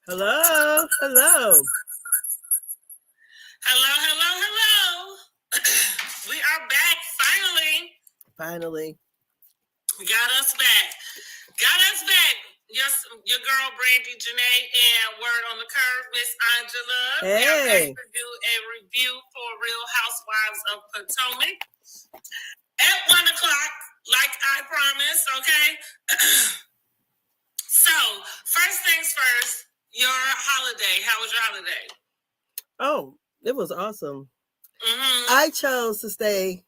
Hello, hello. Hello, hello, hello. We are back finally. Finally. Got us back. Got us back. Your girl Brandy Janae and Word on the Curve, Miss Angela. We are back Hey. to do a review for Real Housewives of Potomac at 1 o'clock, like I promised. Okay. So first things first. Your holiday. How was your holiday? Oh, it was awesome. Mm-hmm. I chose to stay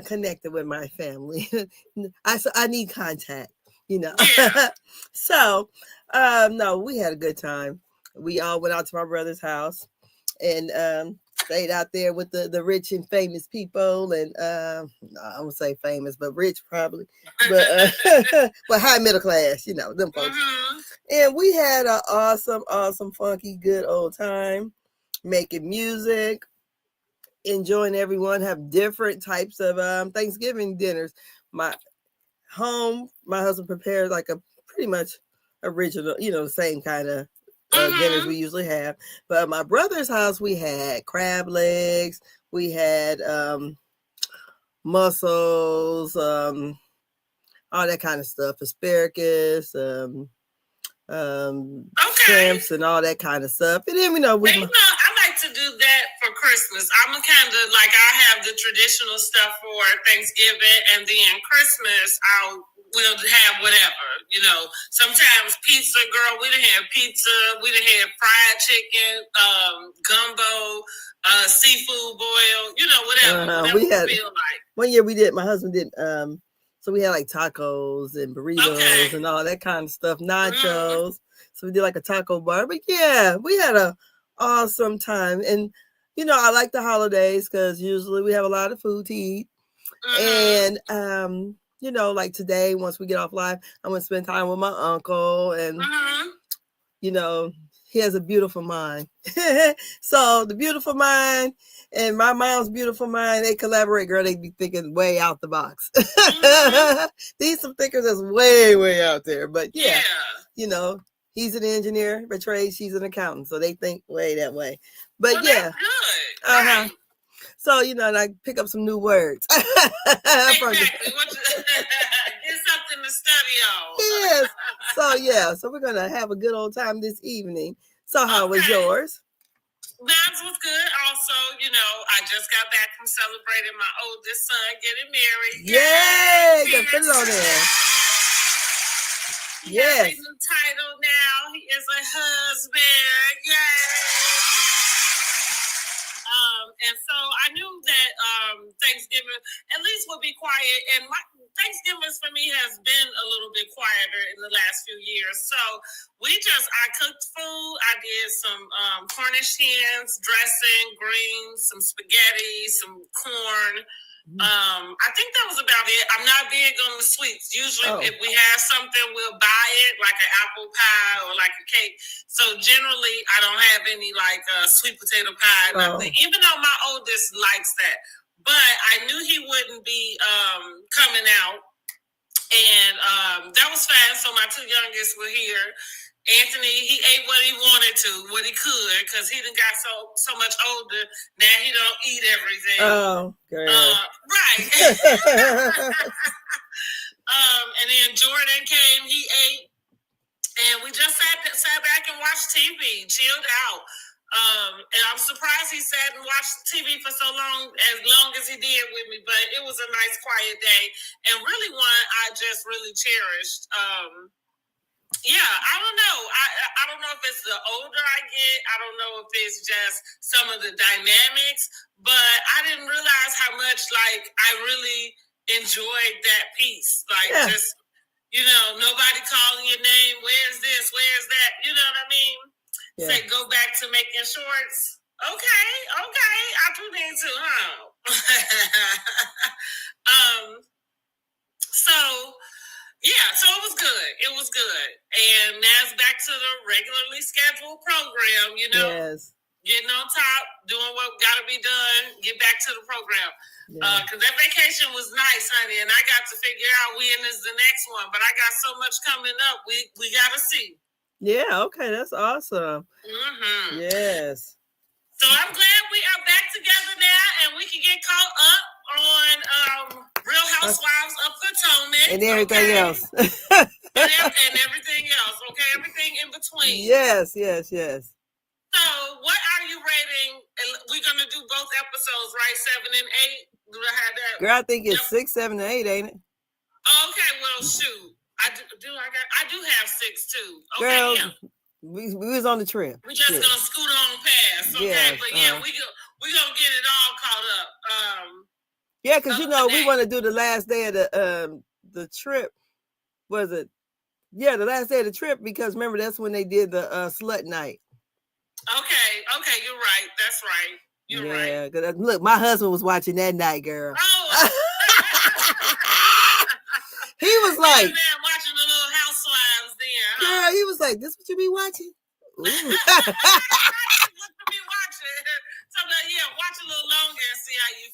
connected with my family. I need contact, Yeah. So, no, we had a good time. We all went out to my brother's house and stayed out there with the rich and famous people. And I won't say famous, but rich probably, but but high middle class, them folks. Mm-hmm. And we had an awesome, funky, good old time making music, enjoying everyone, have different types of Thanksgiving dinners. My husband prepared like a pretty much original, the same kind of dinners we usually have. But at my brother's house, we had crab legs, we had mussels, all that kind of stuff, asparagus, shrimps and all that kind of stuff. And then I like to do that for Christmas. I'm kind of like I have the traditional stuff for Thanksgiving, and then Christmas we'll have whatever. Sometimes pizza, girl. We done had pizza. We done had fried chicken, gumbo, seafood boil. Whatever we feel like. One year we did. My husband did. So we had like tacos and burritos and all that kind of stuff, nachos. So we did like a taco bar. But yeah, we had a awesome time. And I like the holidays because usually we have a lot of food to eat. And like today, once we get off live, I'm gonna spend time with my uncle, and he has a beautiful mind. So the beautiful mind and my mom's beautiful mind, they collaborate, girl. They be thinking way out the box. These some thinkers that's way out there. But yeah. He's an engineer by trade, she's an accountant, so they think way that way. But well, yeah, good. Right. So and I pick up some new words. Exactly. Get something to study on. Yes. So we're gonna have a good old time this evening. So how was yours? Mine was good. Also, I just got back from celebrating my oldest son getting married. Yay! Put it on there. He has a new title now. He is a husband. Yay! And so I knew that Thanksgiving at least would be quiet. And Thanksgivings for me has been a little bit quieter in the last few years. So I cooked food. I did some Cornish hens, dressing, greens, some spaghetti, some corn. I think that was about it. I'm not big on the sweets. Usually, if we have something, we'll buy it, like an apple pie or like a cake. So generally, I don't have any like sweet potato pie, nothing. Even though my oldest likes that, but I knew he wouldn't be coming out, and that was fine. So my two youngest were here. Anthony, he ate what he wanted to, what he could, because he done got so much older. Now he don't eat everything. Oh, great. Right. And then Jordan came, he ate, and we just sat back and watched TV, chilled out. And I'm surprised he sat and watched TV for so long as he did with me, but it was a nice quiet day, and really one I just really cherished. Yeah, I don't know. I don't know if it's the older I get. I don't know if it's just some of the dynamics, but I didn't realize how much like I really enjoyed that piece. Like just nobody calling your name. Where's this? Where's that? You know what I mean? Yeah. Say go back to making shorts. Okay. I do need to, huh? So it was good. And now it's back to the regularly scheduled program, Yes. Getting on top, doing what got to be done, get back to the program. Because that vacation was nice, honey, and I got to figure out when is the next one. But I got so much coming up, we got to see. Yeah, okay, that's awesome. Mm-hmm. Yes. So I'm glad we are back together now, and we can get caught up on Real Housewives of Potomac and everything else. and everything else. Okay, everything in between. Yes. So, what are you rating? We're gonna do both episodes, right? 7 and 8. Do I have that? Girl, I think it's 6, 7, and 8, ain't it? Okay, well, shoot. I do have 6 too. Okay, Girl, yeah. We was on the trip. We just gonna scoot on past, okay? Yes, but yeah, we gonna get it all caught up. Yeah, because we want to do the last day of the trip. Was it? Yeah, the last day of the trip, because remember that's when they did the slut night. Okay, you're right. That's right. You're right. Yeah, because look, my husband was watching that night, girl. Oh. He was like, man, watching the Little Housewives there. Huh? Girl, he was like, this what you be watching? What you be watching? So yeah, watch a little longer and see how you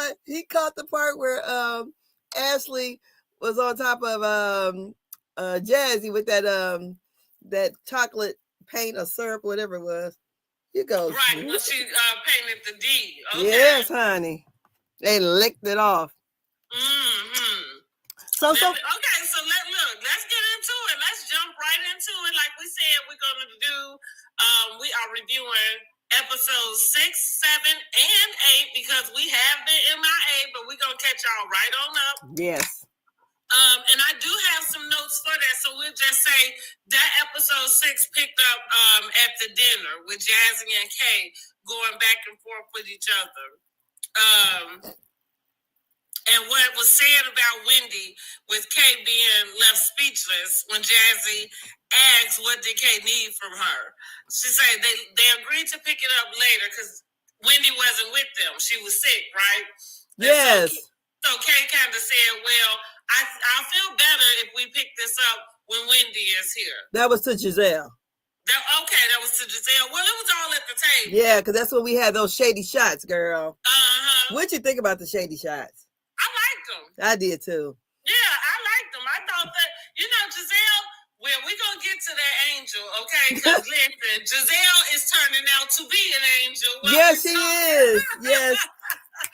feel. He caught the part where Ashley was on top of Jazzy with that chocolate paint or syrup, whatever it was. You go. Right, when she painted the D. Okay. Yes, honey. They licked it off. Mm-hmm. Okay, so let's get into it. Let's jump right into it. Like we said, we're gonna do. We are reviewing episodes 6, 7, and 8 because we have been MIA, but we're gonna catch y'all right on up. Yes. And I do have some notes for that, so we'll just say that episode 6 picked up at the dinner with Jazzy and Kay going back and forth with each other. And what was said about Wendy with Kay being left speechless when Jazzy asked what did Kay need from her. She said they agreed to pick it up later because Wendy wasn't with them. She was sick, right? Yes. So Kay kind of said, well, I'll feel better if we pick this up when Wendy is here. That was to Giselle. That was to Giselle. Well, it was all at the table. Yeah, because that's when we had those shady shots, girl. Uh-huh. What'd you think about the shady shots? I liked them. I did too. Yeah, I liked them. I thought that, Giselle, well, we're going to get to that angel, okay? Because listen, Giselle is turning out to be an angel. Yes, she is. Yes.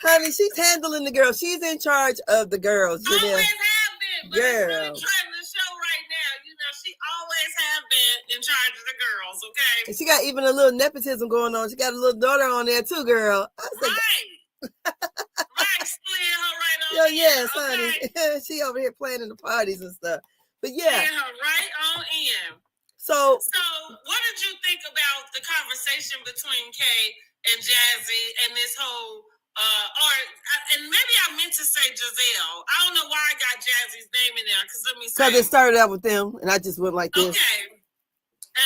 Honey, she's handling the girls. She's in charge of the girls. Always have been. But girl. It's really trying to show right now. She always have been in charge of the girls, okay? And she got even a little nepotism going on. She got a little daughter on there too, girl. Right. Right, split her right on. Yo, yes, okay? honey. She over here playing in the parties and stuff. But yeah. Split her right on in. So what did you think about the conversation between Kay and Jazzy and this whole and maybe I meant to say Giselle. I don't know why I got Jazzy's name in there because because it started out with them and I just went like this. Okay.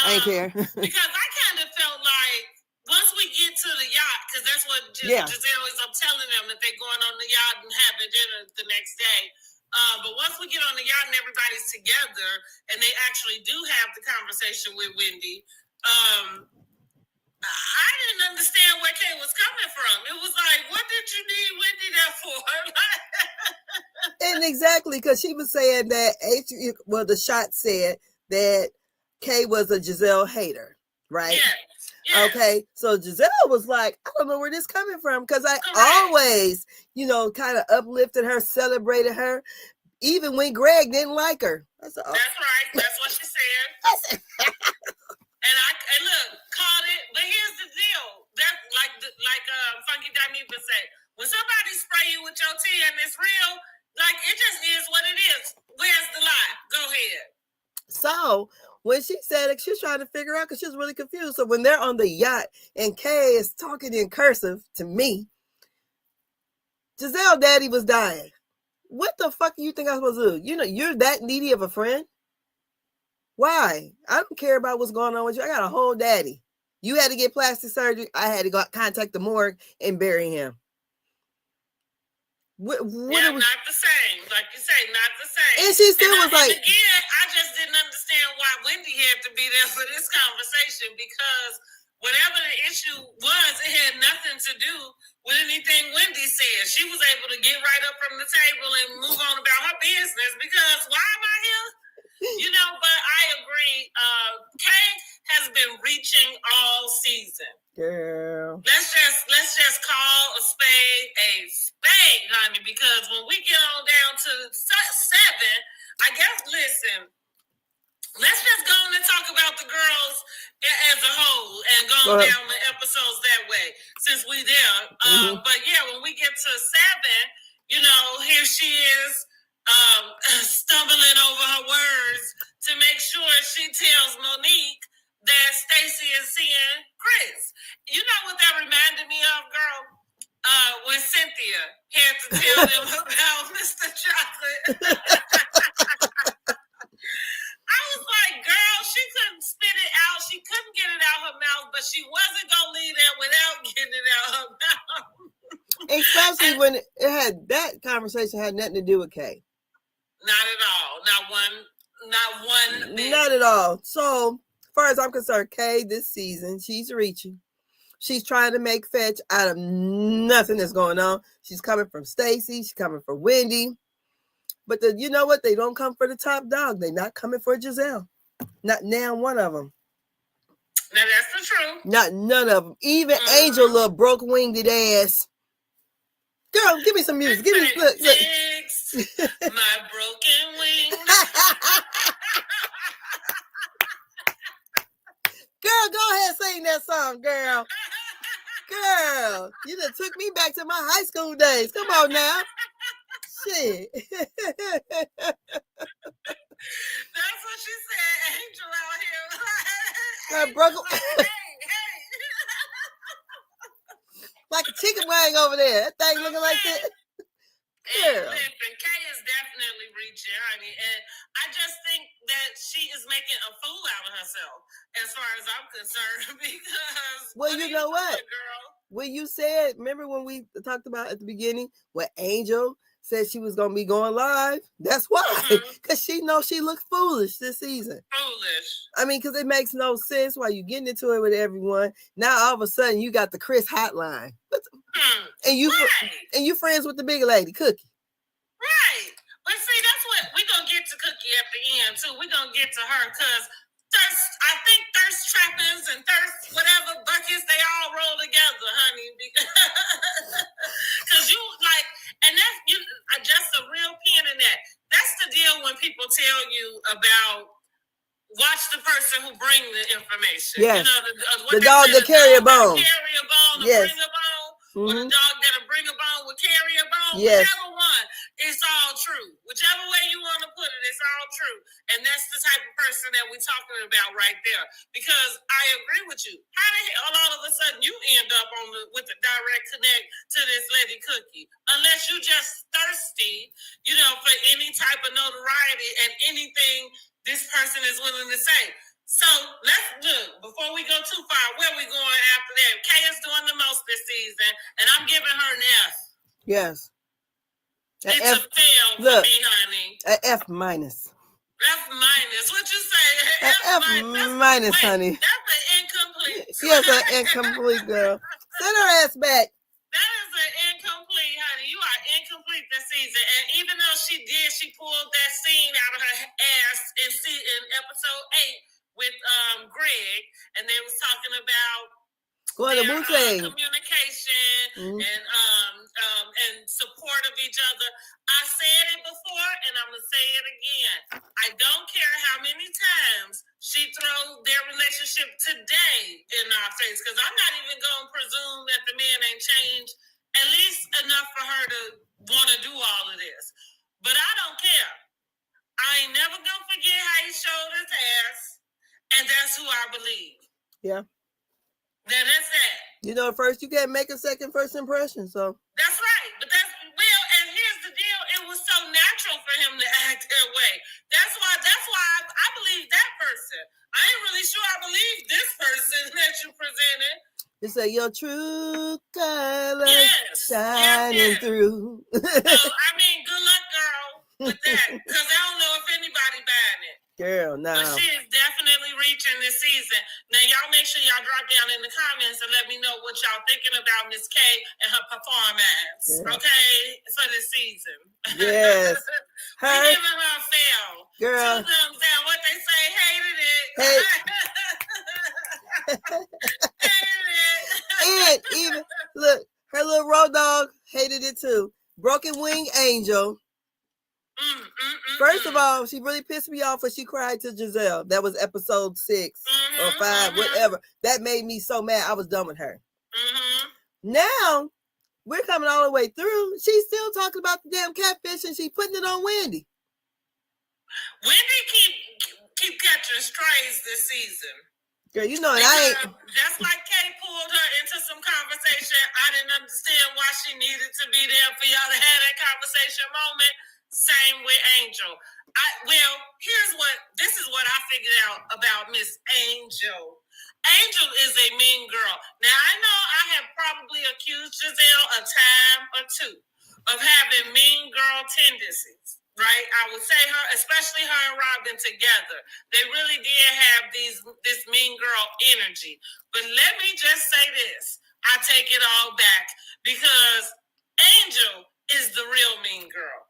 I ain't care. Because I kind of felt like once we get to the yacht, because that's what Giselle is, I'm telling them that they're going on the yacht and having dinner the next day. But once we get on the yacht and everybody's together and they actually do have the conversation with Wendy, I didn't understand where Kay was coming from. It was like, what did you need Wendy there for? And exactly, because she was saying that, the shot said that Kay was a Giselle hater, right? Yeah. Okay, so Giselle was like, I don't know where this coming from, because I always, kind of uplifted her, celebrated her, even when Greg didn't like her. That's right. That's what she said. And look, called it. But here's the deal. That like Funky Dineva said, when somebody spray you with your tea and it's real, like it just is what it is. Where's the lie? Go ahead. So when she said it, she was trying to figure out because she was really confused. So when they're on the yacht and Kay is talking in cursive to me, Giselle daddy was dying. What the fuck do you think I'm supposed to do? You're that needy of a friend? Why? I don't care about what's going on with you. I got a whole daddy. You had to get plastic surgery. I had to go contact the morgue and bury him. Not the same. Like you say, not the same. And she still was like... Again, I just didn't understand why Wendy had to be there for this conversation because whatever the issue was, it had nothing to do with anything Wendy said. She was able to get right up from the table and move on about her business because why am I here? I guess, listen, let's just go on and talk about the girls as a whole and go down the episodes that way since we there. But yeah, when we get to 7, here she is stumbling over her words to make sure she tells Monique that Stacy is seeing Chris. You know what that reminded me of, girl? When Cynthia had to tell them about Mr. Chocolate. I was like, girl, she couldn't spit it out. She couldn't get it out her mouth, but she wasn't going to leave that without getting it out her mouth. Especially when it had that conversation had nothing to do with Kay. Not at all. Not one bit. Not at all. So, as far as I'm concerned, Kay this season, she's reaching. She's trying to make fetch out of nothing that's going on. She's coming from Stacy. She's coming for Wendy. But you know what? They don't come for the top dog. They're not coming for Giselle. Not now one of them. Now, that's the truth. Not none of them. Even Angel, little broke-winged ass. Girl, give me some music. Give me look. Fix my broken wing. Girl, go ahead and sing that song, girl. Girl, you done took me back to my high school days. Come on now. Shit. That's what she said, Angel out here. Angel, broke hey. Like a chicken wing over there. That thing looking like that. Girl. Listen, Kay is definitely reaching, honey. And I just think that she is making a fool out of herself, as far as I'm concerned, because... Well, you know what? Girl? When you said, remember when we talked about at the beginning, when Angel said she was going to be going live? That's why. Because she knows she looked foolish this season. Foolish. I mean, because it makes no sense while you're getting into it with everyone. Now, all of a sudden, you got the Chris hotline. And you friends with the big lady, Cookie. Right. But see, that's what we're going to get to Cookie at the end, too. We're going to get to her because I think thirst trappings and thirst whatever buckets, they all roll together, honey. Because you like, and that's you just a real pin in that. That's the deal when people tell you about watch the person who bring the information. Yes. You know, the dog that carry a bone. Carry a bone, yes. Bring a bone. Or the dog that'll bring a bone will carry a bone. Yes. Whichever one, it's all true. Whichever way you want to put it, it's all true. And that's the type of person that we're talking about right there. Because I agree with you. How the hell all of a sudden you end up with the direct connect to this lady Cookie? Unless you just thirsty, for any type of notoriety and anything this person is willing to say. So let's look, before we go too far, where we going after that? Kay is doing the most this season, and I'm giving her an F. Yes. It's a fail for me, honey. An F minus. F minus. What you say? F minus, honey. That's an incomplete. Yes, an incomplete, girl. Send her ass back. That is an incomplete, honey. You are incomplete this season. And even though she pulled that scene out of her ass in episode 8 with Greg, and they was talking about communication and support of each other. I said it before, and I'm gonna say it again. I don't care how many times she throws their relationship today in our face, because I'm not even gonna presume that the man ain't changed at least enough for her to want to do all of this. But I don't care. I ain't never gonna forget how he showed his ass. And that's who I believe. Yeah. Now that's that. First you can't make a second first impression, so. That's right. But and here's the deal. It was so natural for him to act that way. That's why I believe that person. I ain't really sure I believe this person that you presented. You say your true color shining through. So, good luck, girl, with that. Because I don't know if anybody buying it. Girl, no. But she is definitely reaching this season. Now, y'all make sure y'all drop down in the comments and let me know what y'all thinking about Miss K and her performance, okay, for this season. Yes. We giving her a fail. Girl. 2 thumbs down. What they say, hated it. Hated it. And even, look, her little road dog hated it too. Broken Wing Angel. First of all, she really pissed me off when she cried to Giselle. That was episode 6 or 5, whatever. That made me so mad. I was done with her. Now, we're coming all the way through. She's still talking about the damn catfish and she's putting it on Wendy. Wendy keep catching strays this season. Girl, you know it. I ain't. Just like Kay pulled her into some conversation, I didn't understand why she needed to be there for y'all to have that conversation moment. Same with Angel. This is what I figured out about Miss Angel. Angel is a mean girl. Now, I know I have probably accused Giselle a time or two of having mean girl tendencies. Right, I would say her, especially her and Robin together. They really did have this mean girl energy. But let me just say this: I take it all back because Angel is the real mean girl.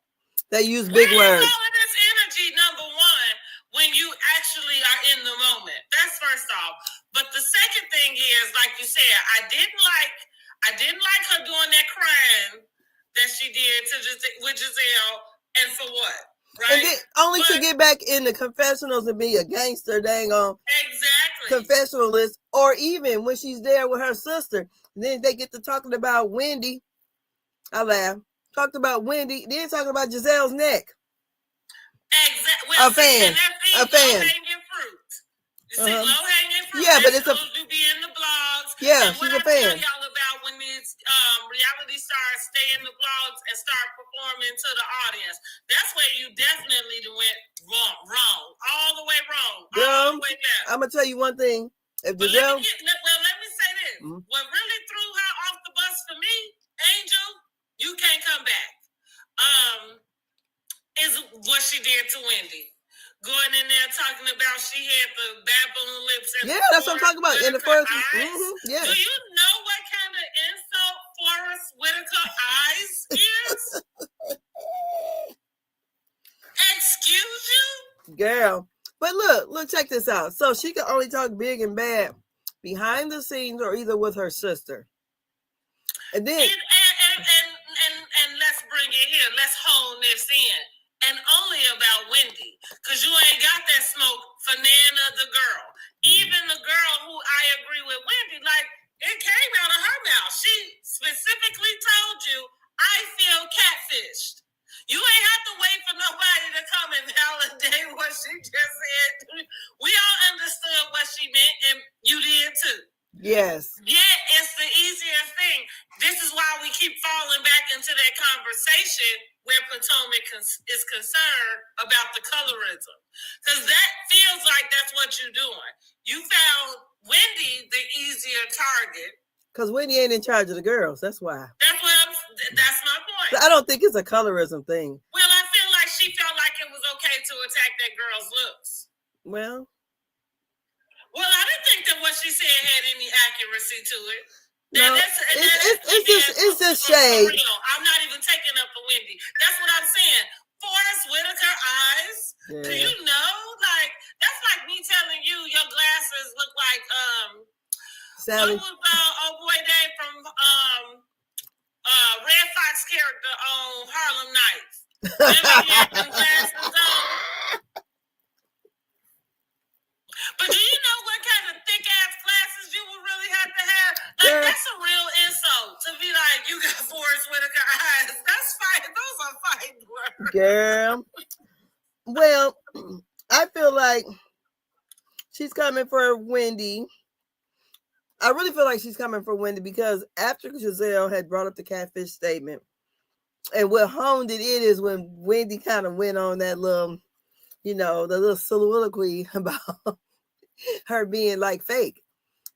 They use big words. All of this energy, number one, when you actually are in the moment. That's first off. But the second thing is, like you said, I didn't like her doing that crime that she did with Giselle. And for what? Right? And then only to get back in the confessionals and be a gangster, dang on. Exactly. Confessionalist, or even when she's there with her sister, then they get to talking about Wendy. I laugh. Talked about Wendy, then talking about Giselle's neck. Exactly. Well, a fan. Low-hanging fruit. You see, low-hanging fruit. Yeah, but it's a. You be in the blogs. Yeah, and she's what a fan. I tell y'all about when these reality stars stay in the blogs and start performing to the audience. That's where you definitely went wrong, all the way wrong, all the way down. I'm gonna tell you one thing. If let me say this. What really threw her off the bus for me, Angel, you can't come back. Is what she did to Wendy. Going in there talking about she had the baboon lips. And that's what I'm talking about. In the first, yeah. Do you know what kind of insult Forrest Whitaker eyes is? Excuse you, girl. But look, check this out. So she can only talk big and bad behind the scenes, or either with her sister. And then and let's bring it here. Let's hone this in. And only about Wendy, because you ain't got that smoke for Nana the girl. Even the girl who I agree with Wendy, like, it came out of her mouth. She specifically told you, I feel catfished. You ain't have to wait for nobody to come and validate what she just said. We all understood what she meant, and you did too. Yes. Yeah, it's the easiest thing. This is why we keep falling back into that conversation where Potomac is concerned about the colorism. Because that feels like that's what you're doing. You found Wendy the easier target. Because Wendy ain't in charge of the girls. That's why. That's my point. I don't think it's a colorism thing. Well, I feel like she felt like it was okay to attack that girl's looks. Well, I didn't think that what she said had any accuracy to it. It's just shade. I'm not even taking up for Wendy. That's what I'm saying. Forrest Whitaker eyes. Yeah. Do you know? Like, that's like me telling you your glasses look like Sally. What was old boy Dave from Red Fox character on Harlem Nights? Remember he had them glasses on? But do you know what kind of thick ass glasses you would really have to have? Like, that's a real insult to be like, you got Forrest Whitaker eyes. That's fine. Those are fine words. Girl. Well, I feel like she's coming for Wendy. I really feel like she's coming for Wendy because after Giselle had brought up the catfish statement, and what honed it in is when Wendy kind of went on that little, the little soliloquy about her being like fake.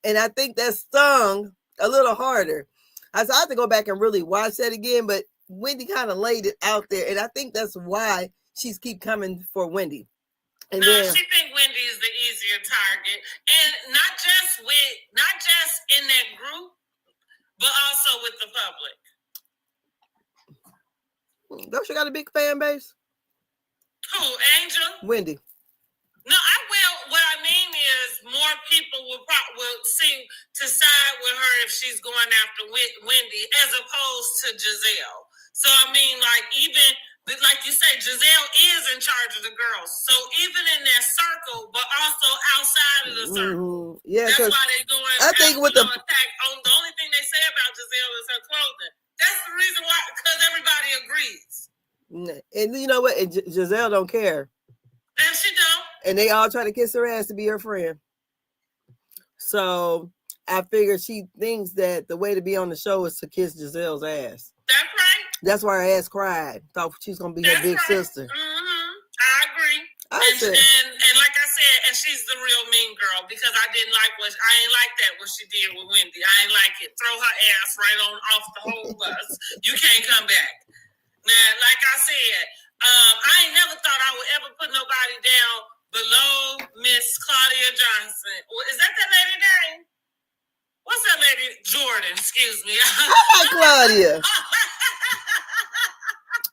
And I think that stung a little harder. I have to go back and really watch that again, but Wendy kind of laid it out there. And I think that's why she's keep coming for Wendy. And she think Wendy is the easier target. And not just in that group, but also with the public. Don't she got a big fan base? Who, Angel? Wendy. No, what I mean is more people will seem to side with her if she's going after Wendy as opposed to Giselle. So, I mean, like, even like you say, Giselle is in charge of the girls. So even in that circle, but also outside of the circle. Yeah, that's why they going. I think with the attack. The only thing they say about Giselle is her clothing. That's the reason why, because everybody agrees. And you know what? And Giselle don't care. And she don't. And they all try to kiss her ass to be her friend. So I figured she thinks that the way to be on the show is to kiss Giselle's ass. That's right. That's why her ass cried. Thought she's gonna be her big sister. I agree. And like I said, and she's the real mean girl because I ain't like that what she did with Wendy. I ain't like it. Throw her ass right on off the whole bus. You can't come back. Now, like I said, I ain't never thought I would ever put nobody down below Miss Claudia Johnson. Is that lady name? What's that lady? Jordan, excuse me. I like Claudia.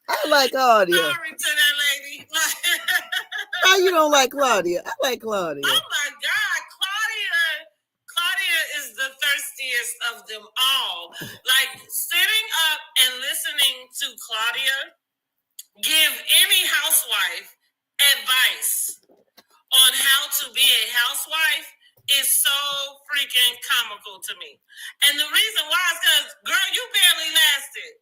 I like Claudia. Sorry to that lady. Why you don't like Claudia? I like Claudia. Oh my God, Claudia is the thirstiest of them all. Like sitting up and listening to Claudia give any housewife advice on how to be a housewife is so freaking comical to me. And the reason why is because, girl, you barely lasted.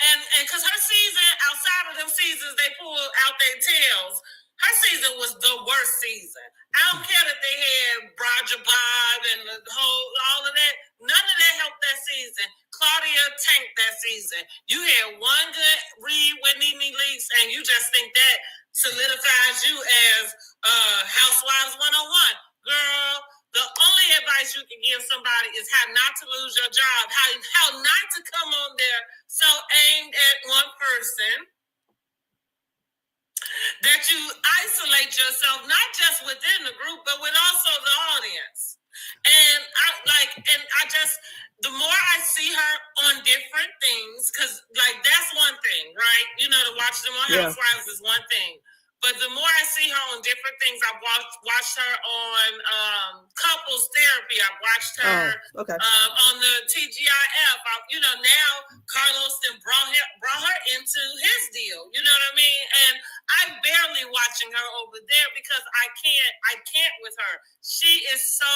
And because her season, outside of them seasons they pull out their tails, her season was the worst season. I don't care that they had Roger Bob and all of that. None of that helped that season. Claudia tanked that season. You had one good read with Nene Leakes, and you just think that solidifies you as Housewives 101. Girl, the only advice you can give somebody is how not to lose your job, how not to come on there so aimed at one person that you isolate yourself, not just within the group, but with also the audience. And the more I see her on different things, because like that's one thing, right? You know, to watch them on Housewives is one thing. But the more I see her on different things, I've watched her on couples therapy. I've watched her on the TGIF. Now Carlos then brought her into his deal. You know what I mean? And I'm barely watching her over there because I can't with her. She is so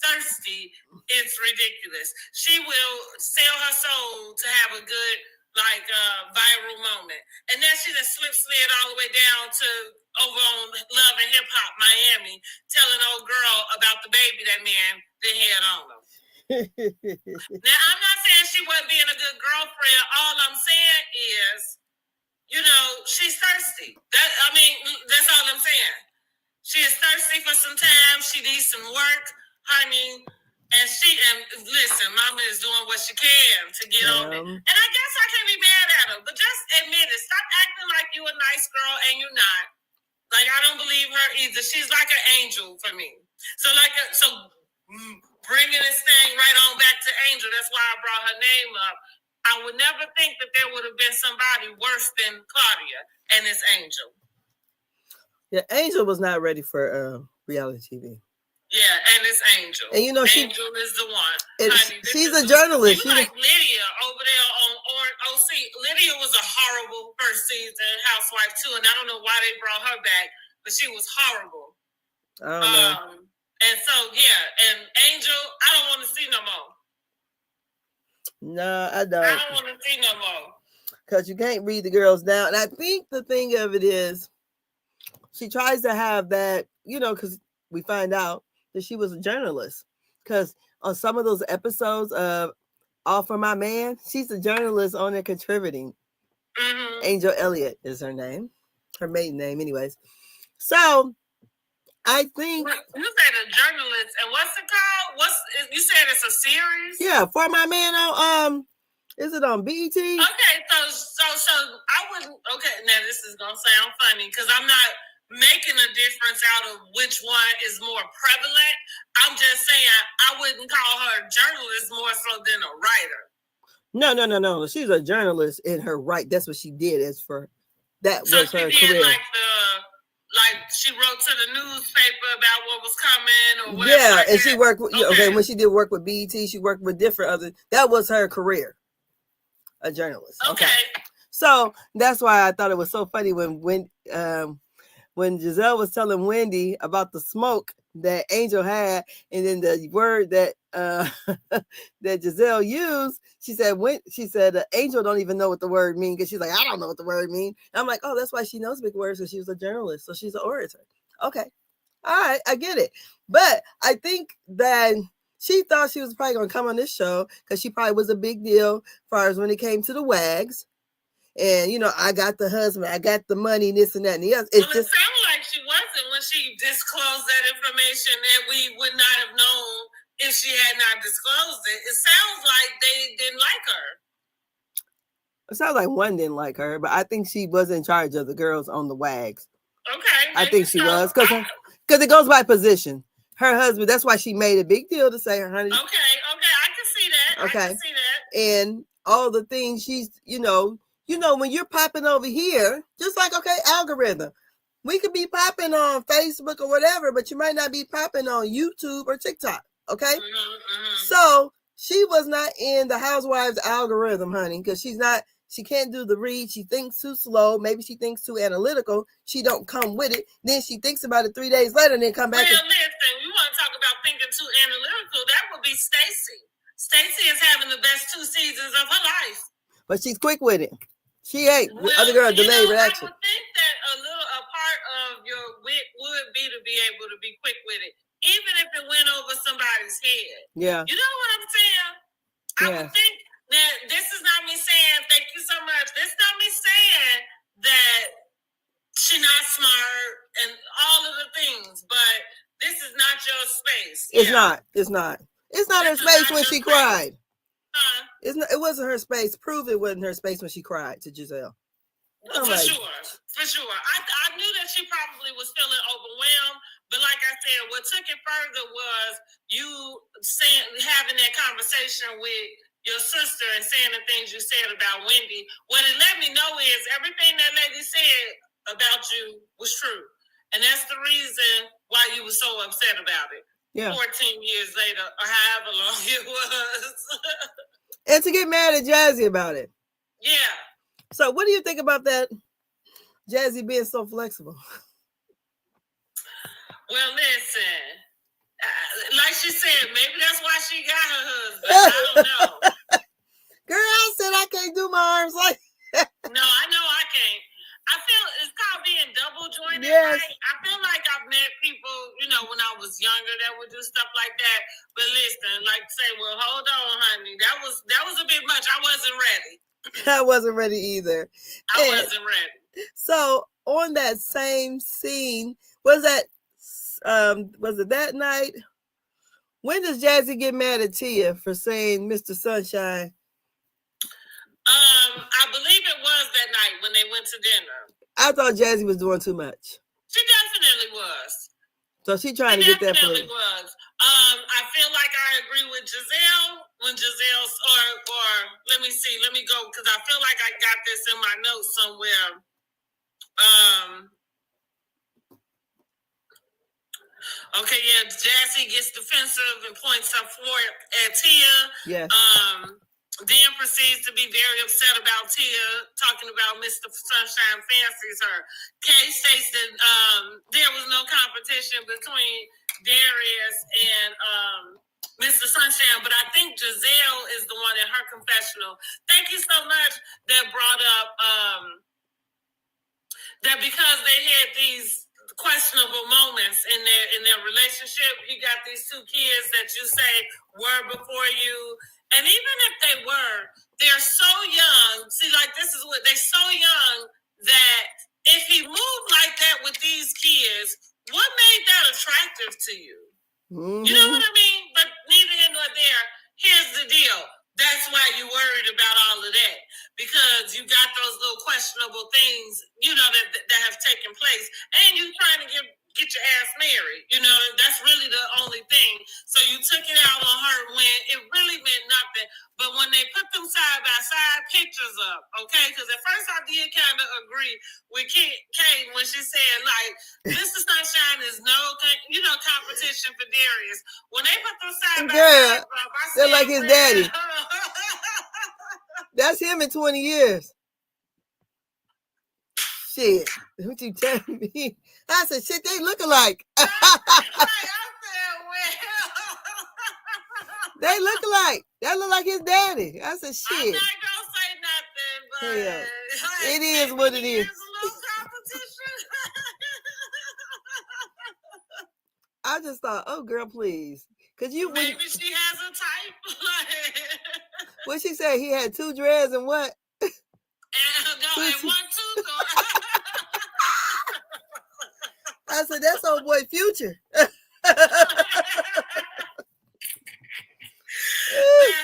thirsty. It's ridiculous. She will sell her soul to have a good viral moment. And then she just slid all the way down to over on Love and Hip Hop Miami, telling old girl about the baby that man they had on them. Now, I'm not saying she wasn't being a good girlfriend. All I'm saying is, she's thirsty. That's all I'm saying. She is thirsty for some time. She needs some work, honey. And listen, mama is doing what she can to get on it. And I guess I can't be mad at her, but just admit it. Stop acting like you a nice girl and you're not. Like, I don't believe her either. She's like an angel for me. So bringing this thing right on back to Angel, that's why I brought her name up. I would never think that there would have been somebody worse than Claudia and this Angel. Yeah, Angel was not ready for reality TV. Yeah, and it's Angel. And Angel is the one. Honey, she's a journalist. You like Lydia over there on OC. Lydia was a horrible first season housewife too, and I don't know why they brought her back, but she was horrible. I don't know. And so and Angel, I don't want to see no more. No, I don't. I don't want to see no more. Because you can't read the girls down. And I think the thing of it is, she tries to have that, because we find out that she was a journalist, because on some of those episodes of All For My Man, she's a journalist on there contributing. Angel Elliott is her name, her maiden name anyways. So I think you said a journalist, and what's it called? You said it's a series? Yeah, For My Man on is it on BET? Okay, so I wouldn't. Okay, now this is gonna sound funny because I'm not making a difference out of which one is more prevalent. I'm just saying I wouldn't call her a journalist more so than a writer. No. She's a journalist in her right. That's what she did. That was her career. Like she wrote to the newspaper about what was coming or whatever. Yeah, and she worked with when she did work with BET, she worked with different other. That was her career, a journalist. Okay. So So that's why I thought it was so funny when Giselle was telling Wendy about the smoke that Angel had, and then the word that that Giselle used, she said Angel don't even know what the word mean, because she's like, I don't know what the word mean. And I'm like, oh, that's why she knows big words, because she was a journalist, so she's an orator. Okay, all right, I get it. But I think that she thought she was probably gonna come on this show because she probably was a big deal as far as when it came to the WAGs. And I got the husband, I got the money, this and that, and the other. It sounded like she wasn't when she disclosed that information, that we would not have known if she had not disclosed it. It sounds like they didn't like her. It sounds like one didn't like her, but I think she was in charge of the girls on the WAGs. Okay, I think she was, because it goes by position. Her husband, that's why she made a big deal to say her honey. Okay, I can see that. Okay. I can see that. And all the things she's, when you're popping over here, just like, algorithm. We could be popping on Facebook or whatever, but you might not be popping on YouTube or TikTok, okay? So she was not in the Housewives algorithm, honey, because she can't do the read. She thinks too slow. Maybe she thinks too analytical. She don't come with it. Then she thinks about it 3 days later and then come back. Well, listen, you want to talk about thinking too analytical, that would be Stacey. Stacey is having the best 2 seasons of her life. But she's quick with it. She ain't. The other girl delayed reaction. I would think that a part of your wit would be to be able to be quick with it, even if it went over somebody's head. Yeah. You know what I'm saying? I would think that this is not me saying thank you so much. This is not me saying that she's not smart and all of the things, but this is not your space. It's not. It's not her space when she cried. It wasn't her space. Prove it wasn't her space when she cried to Giselle. For sure. I knew that she probably was feeling overwhelmed, but like I said, what took it further was you having that conversation with your sister and saying the things you said about Wendy. What it let me know is everything that lady said about you was true, and that's the reason why you were so upset about it. Yeah. 14 years later, or however long it was. And to get mad at Jazzy about it. Yeah. So what do you think about that? Jazzy being so flexible. Well, listen. Like she said, maybe that's why she got her husband. I don't know. Girl, I said I can't do my arms like that. No, I know I can't. I feel it's called being double jointed. Yes. Right? I feel like I've met people, when I was younger that would do stuff like that. But listen, like say, well, hold on, honey. That was a bit much. I wasn't ready. I wasn't ready either. I wasn't ready. So on that same scene, was it that night? When does Jazzy get mad at Tia for saying Mr. Sunshine? I believe it was that night when they went to dinner. I thought Jazzy was doing too much. She definitely was. So she trying to get that for definitely was. I feel like I agree with Giselle when Giselle's or let me see, let me go because I feel like I got this in my notes somewhere. Okay, yeah, Jazzy gets defensive and points her fork at Tia. Yeah. Then proceeds to be very upset about Tia talking about Mr. Sunshine fancies her. Kay states that there was no competition between Darius and Mr. Sunshine, but I think Giselle is the one in her confessional. Thank you so much that brought up that because they had these questionable moments in their relationship. You got these 2 kids that you say were before you. And even if they were, they're so young. See, like this is what they're so young that if he moved like that with these kids, what made that attractive to you? Mm-hmm. You know what I mean? But neither here nor there. Here's the deal. That's why you're worried about all of that. Because you got those little questionable things, that have taken place. And you trying to get your ass married. That's really the only thing. So you took it out on her when it really meant nothing. But when they put them side by side pictures up, okay? Because at first I did kind of agree with Kate when she said, like, Mr. Sunshine is no, competition for Darius. When they put them side by side up, I said, they're like his daddy. That's him in 20 years. Shit. What you telling me? I said, shit, they look alike. I said, well. They look alike. That look like his daddy. I said, shit. I'm not gonna say nothing, but it is what it is. There's a little competition. I just thought, oh, girl, please. Cause maybe she has a type. What she said? He had 2 dreads and what? And 1 tooth. I said, that's old boy Future. That's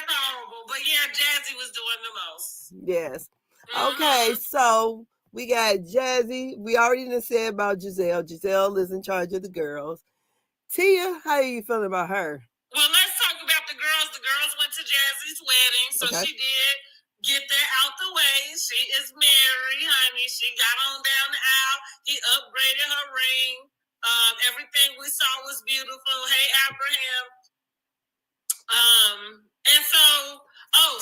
horrible. But yeah, Jazzy was doing the most. Yes. Okay, so we got Jazzy. We already done said about Giselle. Giselle is in charge of the girls. Tia, how are you feeling about her? Well, let's talk about the girls. The girls went to Jazzy's wedding, so she did get that out the way. She is married, honey. She got on down the aisle. He upgraded her ring. Everything we saw was beautiful. Hey, Abraham. And so,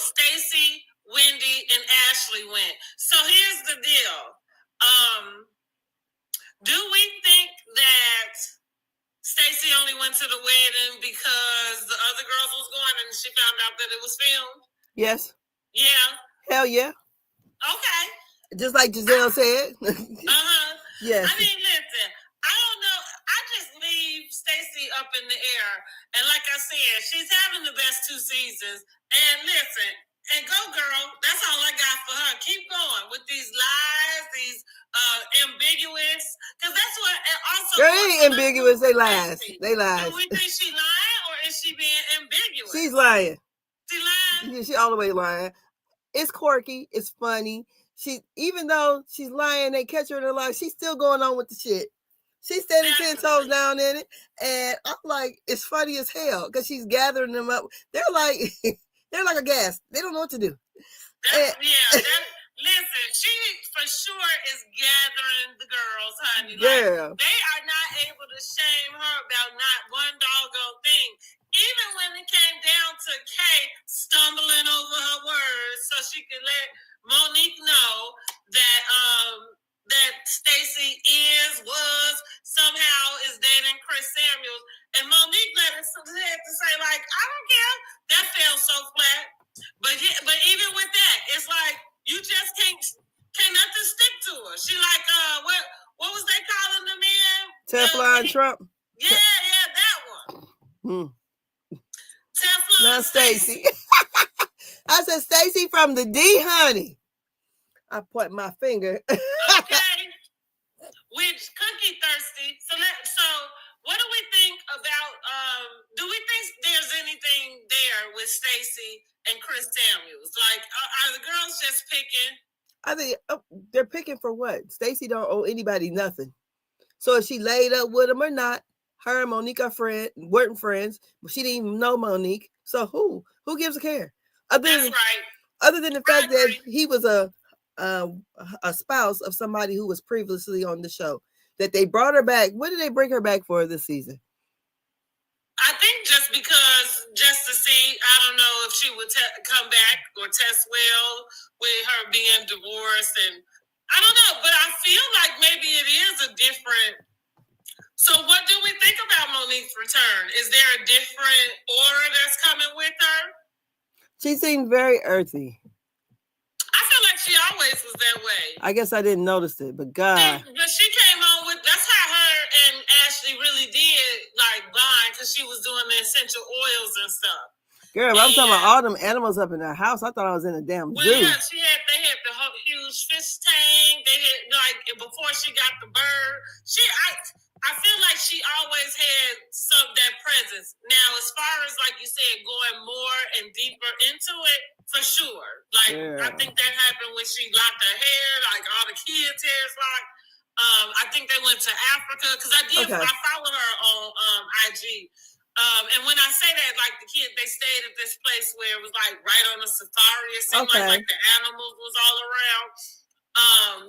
Stacy, Wendy, and Ashley went. So here's the deal. Do we think that Stacy only went to the wedding because the other girls was going and she found out that it was filmed? Yes. Yeah. Hell yeah. Okay. Just like Giselle said. Yes. I mean, listen, I don't know. I just leave Stacy up in the air. And like I said, she's having the best 2 seasons. And listen, and go, girl. That's all I got for her. Keep going with these lies, these ambiguous. Because that's what. And also, girl, ain't ambiguous. They lies. They lies. Do we think she lying or is she being ambiguous? She's lying. She lying? Yeah, she all the way lying. It's quirky. It's funny. Even though she's lying, they catch her in a lie. She's still going on with the shit. She's standing 10 toes down in it, and I'm like, it's funny as hell because she's gathering them up. They're like a gas. They don't know what to do. Listen, she for sure is gathering the girls, honey. Yeah. They are not able to shame her about not one doggone thing. Even when it came down to Kay stumbling over her words so she could let Monique know that that Stacy was somehow is dating Chris Samuels, and Monique let her had to say like, I don't care. That fell so flat. But even with that, it's like you just can't nothing stick to her. She like what was they calling the man? Teflon Trump. Yeah, that one. Teflon Not Stacy. I said Stacy from the D, honey. I point my finger. Okay. Which Cookie thirsty. So what do we think about do we think there's anything there with Stacy and Chris Samuels? Like are the girls just picking? I think they're picking for what? Stacy don't owe anybody nothing. So if she laid up with him or not, her and Monique are weren't friends, but she didn't even know Monique. So who gives a care? That's right. Other than the fact that he was a spouse of somebody who was previously on the show, that they brought her back. What did they bring her back for this season? I think just to see, I don't know if she would come back or test well with her being divorced, and I don't know, but I feel like maybe it is a different. So what do we think about Monique's return? Is there a different aura that's coming with her? She seemed very earthy. I feel like she always was that way. I guess I didn't notice it, but God. But she came on with, that's how her and Ashley really did like bond, because she was doing the essential oils and stuff. Girl, I'm talking about all them animals up in the house. I thought I was in a damn zoo. Yeah, they had the huge fish tank. They had like before she got the bird. I feel like she always had that presence. Now, as far as like you said, going more and deeper into it, for sure. Like I think that happened when she locked her hair, like all the kids' hair's locked. I think they went to Africa because I follow her on IG. And when I say that, like the kids, they stayed at this place where it was like right on a safari. It seemed like the animals was all around.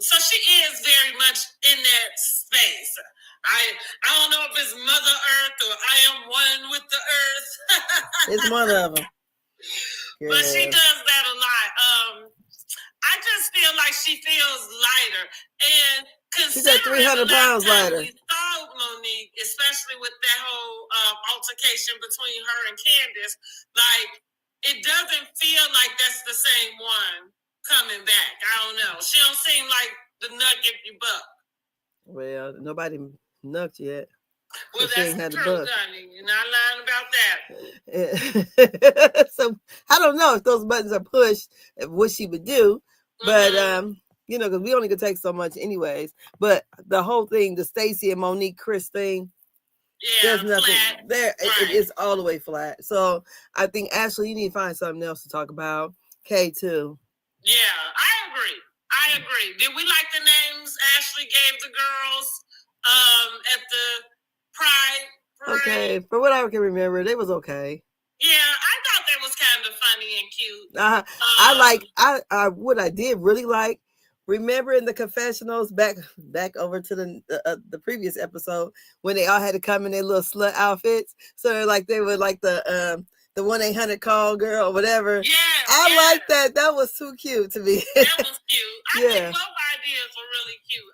So she is very much in that space. I don't know if it's Mother Earth or I am one with the earth. It's one of them. Yeah. But she does that a lot. I just feel like she feels lighter. And She's at 300 pounds lighter. We saw Monique, especially with that whole altercation between her and Candace. Like, it doesn't feel like that's the same one coming back. I don't know. She don't seem like the nut if you buck. Well, nobody nucked yet. Well, that's the truth, honey. You're not lying about that. So I don't know if those buttons are pushed, what she would do, but you know, because we only could take so much anyways. But the whole thing, the Stacey and Monique Chris thing, there's nothing flat. There. Right. It is all the way flat. So I think Ashley, you need to find something else to talk about. Kay too. Yeah, I agree. Did we like the names Ashley gave the girls at the Pride? Okay, for what I can remember, they was okay. Yeah, I thought that was kind of funny and cute. I what I did really like. Remember in the confessionals back over to the previous episode when they all had to come in their little slut outfits, so like they were like the 1-800 call girl or whatever. Yeah, I like that. That was too cute to me. That was cute. I think both ideas were really cute.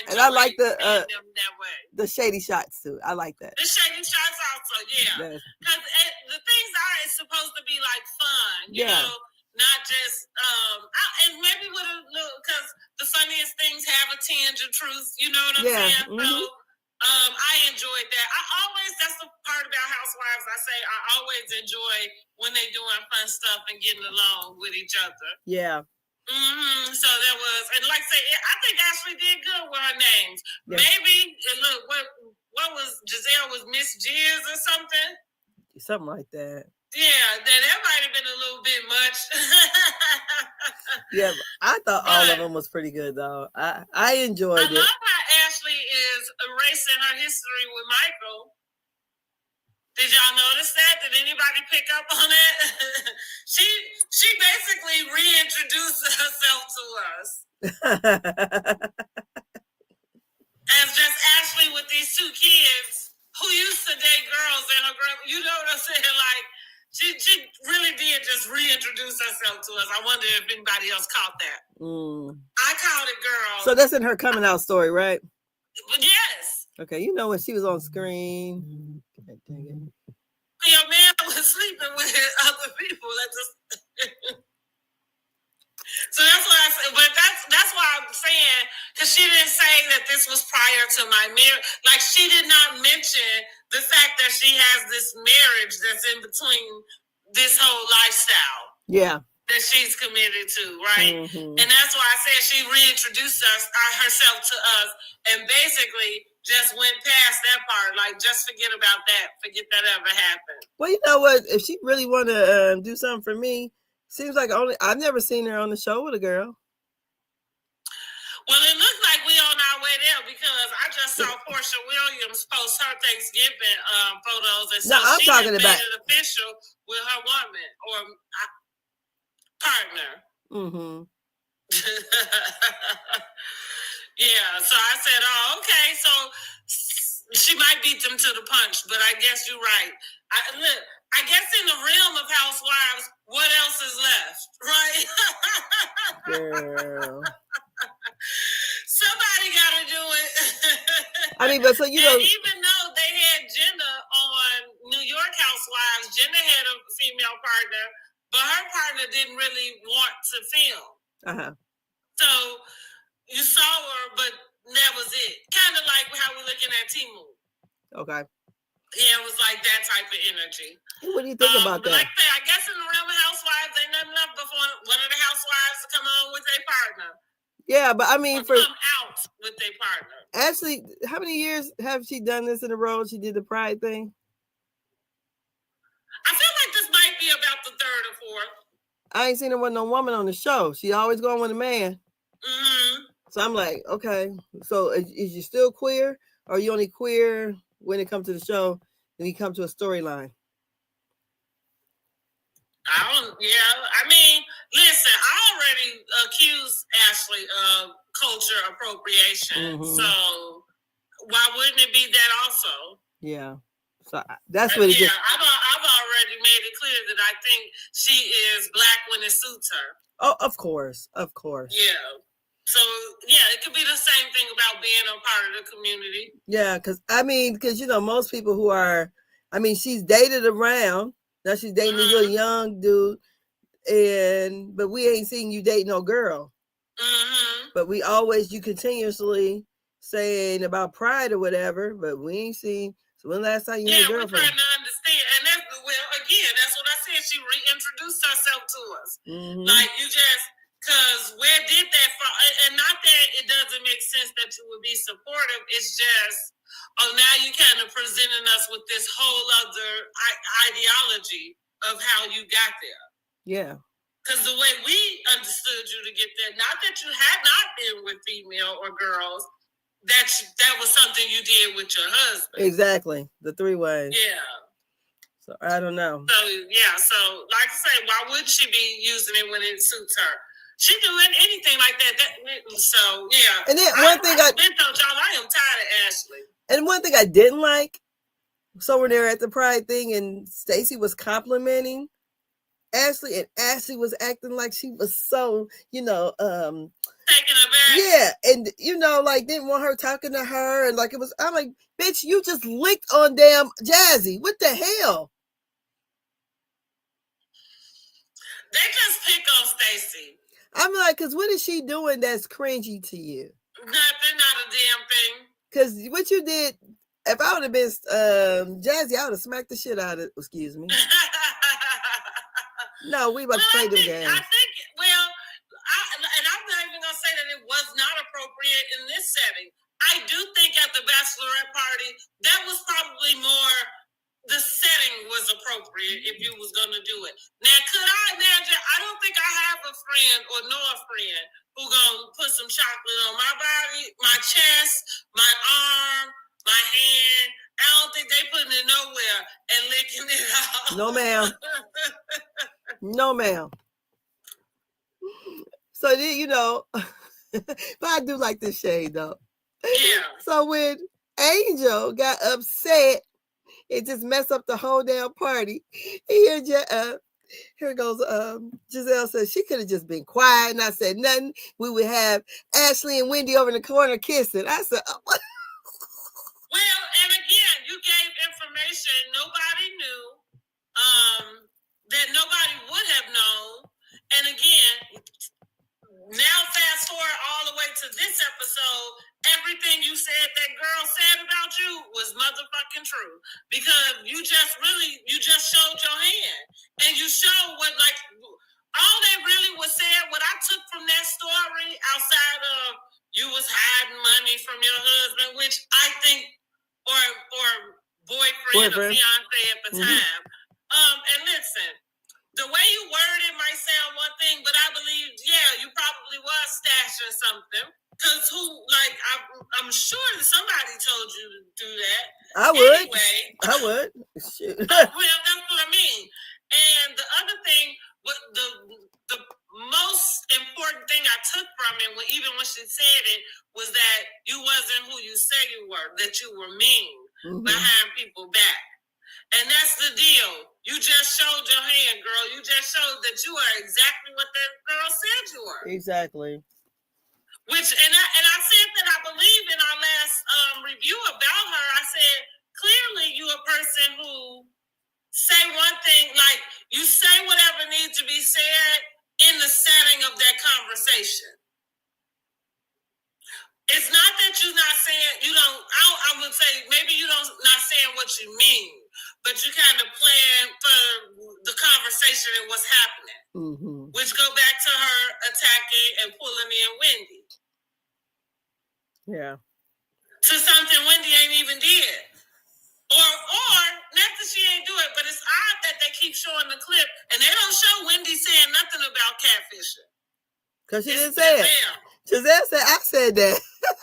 And I like the them that way. The shady shots too. I like that. The shady shots also, yeah. Because the things are supposed to be like fun, you know, not just and maybe with a little, because the funniest things have a tinge of truth. You know what I'm saying? Mm-hmm. So I enjoyed that. That's the part about Housewives. I say I always enjoy when they doing fun stuff and getting along with each other. Yeah. Mm-hmm. So that was, and like I say, I think Ashley did good with her names. Yeah. Maybe look, what was Giselle was Miss Jizz or something? Something like that. Yeah, that might have been a little bit much. Yeah, I thought all of them was pretty good though. I enjoyed it. I love how Ashley is erasing her history with Michael. Did y'all notice that? Did anybody pick up on that? She basically reintroduced herself to us. As just Ashley with these two kids who used to date girls and her girl, you know what I'm saying? Like, she really did just reintroduce herself to us. I wonder if anybody else caught that. I caught it, girl. So that's in her coming out story, right? Yes. Okay, you know when she was on screen. Dang it. Your man was sleeping with other people. So that's what I said. But that's why I'm saying, because she didn't say that this was prior to my marriage. Like, she did not mention the fact that she has this marriage that's in between this whole lifestyle. Yeah. That she's committed to, right? Mm-hmm. And that's why I said she reintroduced herself to us and basically just went past that part. Like, just forget about that. Forget that ever happened. Well, you know what? If she really want to do something for me, seems like I've never seen her on the show with a girl. Well, it looks like we on our way there because I just saw Portia Williams post her Thanksgiving photos, and so I'm talking made about it official with her woman or partner. Mm-hmm. Yeah, so I said, "Oh, okay." So she might beat them to the punch, but I guess you're right. I guess in the realm of Housewives, what else is left, right? Girl. Somebody got to do it. I mean, but so you know, even though they had Jenna on New York Housewives, Jenna had a female partner, but her partner didn't really want to film. So you saw her, but that was it. Kind of like how we're looking at Timu. Okay. Yeah, it was like that type of energy. What do you think about that? Like I guess in the realm of Housewives, ain't nothing left before one of the housewives to come on with their partner. Yeah, but I mean, come out with their partner. Actually, how many years have she done this in a row? She did the Pride thing. I feel like this might be about the third or fourth. I ain't seen her with no woman on the show. She always going with a man. Mm-hmm. So I'm like, okay. So is you still queer, or are you only queer when it comes to the show and you come to a storyline? I mean, listen, I already accused Ashley of culture appropriation. Mm-hmm. So why wouldn't it be that also? Yeah. So that's what it is. Yeah, I've already made it clear that I think she is black when it suits her. Oh, of course. Of course. Yeah. So yeah, it could be the same thing about being a part of the community. Yeah, because you know, most people who are, she's dated around. Now she's dating this little young dude, but we ain't seen you date no girl. But you continuously saying about pride or whatever, but we ain't seen. So when last time you had a girlfriend? We're trying to understand, and that's what I said. She reintroduced herself to us, like you just. Because where did that fall? And not that it doesn't make sense that you would be supportive. It's just, now you kind of presenting us with this whole other ideology of how you got there. Yeah. Because the way we understood you to get there, not that you had not been with female or girls, that was something you did with your husband. Exactly. The 3 ways. Yeah. So I don't know. So like I say, why wouldn't she be using it when it suits her? She doing anything like that. So yeah. And then one thing I told y'all, I am tired of Ashley. And one thing I didn't like, so when they were at the Pride thing and Stacey was complimenting Ashley, and Ashley was acting like she was so, taking her back. Yeah, and like didn't want her talking to her, and like it was. I'm like, bitch, you just licked on damn Jazzy. What the hell? They just pick on Stacey. I'm like, because what is she doing that's cringy to you? Nothing, not a damn thing. Because what you did, if I would have been Jazzy, I would have smacked the shit out of it. Excuse me. No, we about to play them games. I think, and I'm not even going to say that it was not appropriate in this setting. I do think at the bachelorette party, that was probably more... the setting was appropriate if you was going to do it. Now, could I imagine? I don't think I have a friend or know a friend who going to put some chocolate on my body, my chest, my arm, my hand. I don't think they putting it nowhere and licking it out. No, ma'am. No, ma'am. So, but I do like this shade, though. Yeah. So when Angel got upset, it just messed up the whole damn party. Here goes Giselle says she could have just been quiet, not said nothing. We would have Ashley and Wendy over in the corner kissing. I said, oh. Well, and again, you gave information nobody knew, that nobody would have known. And again, now fast forward all the way to this episode, everything you said that girl said about you was motherfucking true. Because you just showed your hand. And you showed what, like, all that really was said, what I took from that story outside of you was hiding money from your husband, which I think, or boyfriend or fiance at the time. And listen, the way you word it might sound one thing, but I believe, you probably was stashing something. Because I'm sure that somebody told you to do that. I would. Anyway. I would. Well, that's what I mean. And the other thing, the most important thing I took from it, even when she said it, was that you wasn't who you say you were, that you were mean behind people back. And that's the deal. You just showed your hand, girl. You just showed that you are exactly what that girl said you were. Exactly. Which, and I said that I believe in our last review about her, I said, clearly you a person who say one thing, like you say whatever needs to be said in the setting of that conversation. It's not that you're not saying, I would say, maybe you don't not saying what you mean, but you kind of plan for the conversation and what's happening, which go back to her attacking and pulling in Wendy. Yeah. To something Wendy ain't even did. Or not that she ain't do it, but it's odd that they keep showing the clip and they don't show Wendy saying nothing about catfishing. Because she didn't say it. Giselle said, I said that.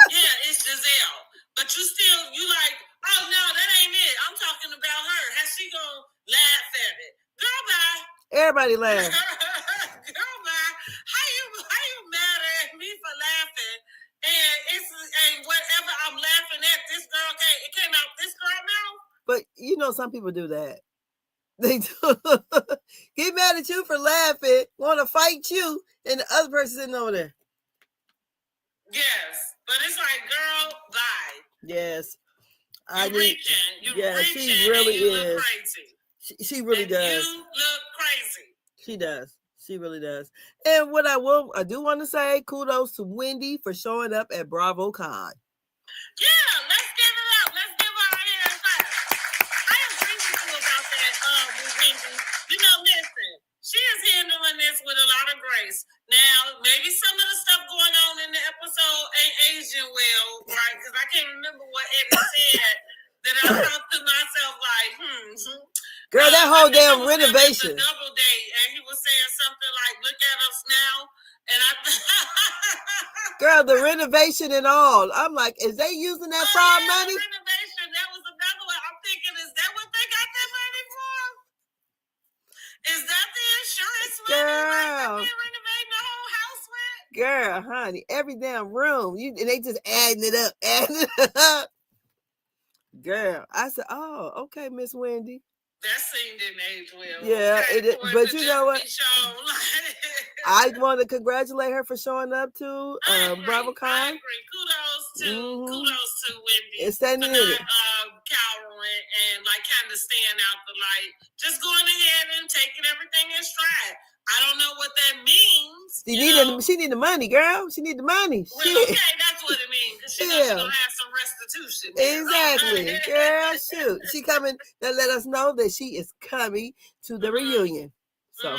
Yeah, it's Giselle. But you like, oh no, that ain't it. I'm talking about her. How's she gonna laugh at it? Girl, bye. Everybody laugh. Girl, bye. How you mad at me for laughing? And whatever I'm laughing at, this girl it came out this girl mouth. But some people do that. They do. Get mad at you for laughing, want to fight you, and the other person sitting over there. Yes, but it's like, girl, bye. Yes. You reaching. She really you is. Look crazy. She really does. You look crazy. She does. She really does. And what I do want to say, kudos to Wendy for showing up at BravoCon. Yeah, let's give it up. Let's give her a hand clap. I agree with you about that, with Wendy. You know, listen, she is handling this with a lot of grace. Now, maybe some of the stuff going on in the episode ain't aging well, right? Because I can't remember what Eddie said. That I thought to myself, like, Girl, that whole damn renovation. The double date, and he was saying something like, "Look at us now," and I. Girl, the renovation and all. I'm like, is they using that fraud money? Renovation. That was another one. I'm thinking, is that what they got that money for? Is that the insurance money? Girl. Like, they're renovating the whole house with? Girl, honey, every damn room. And they just adding it up. Girl, I said, oh, okay, Miss Wendy. That scene didn't age well. Yeah, okay, but you know what? I want to congratulate her for showing up to BravoCon. I agree. Kudos to Wendy. It's standing in it. Cowering and like kind of staying out the light. Just going ahead and taking everything in stride. I don't know what that means. She need the money, girl. She need the money. Well, okay, that's what it means. Because she's going to have some restitution. Exactly. Girl, shoot. She coming to let us know that she is coming to the reunion. So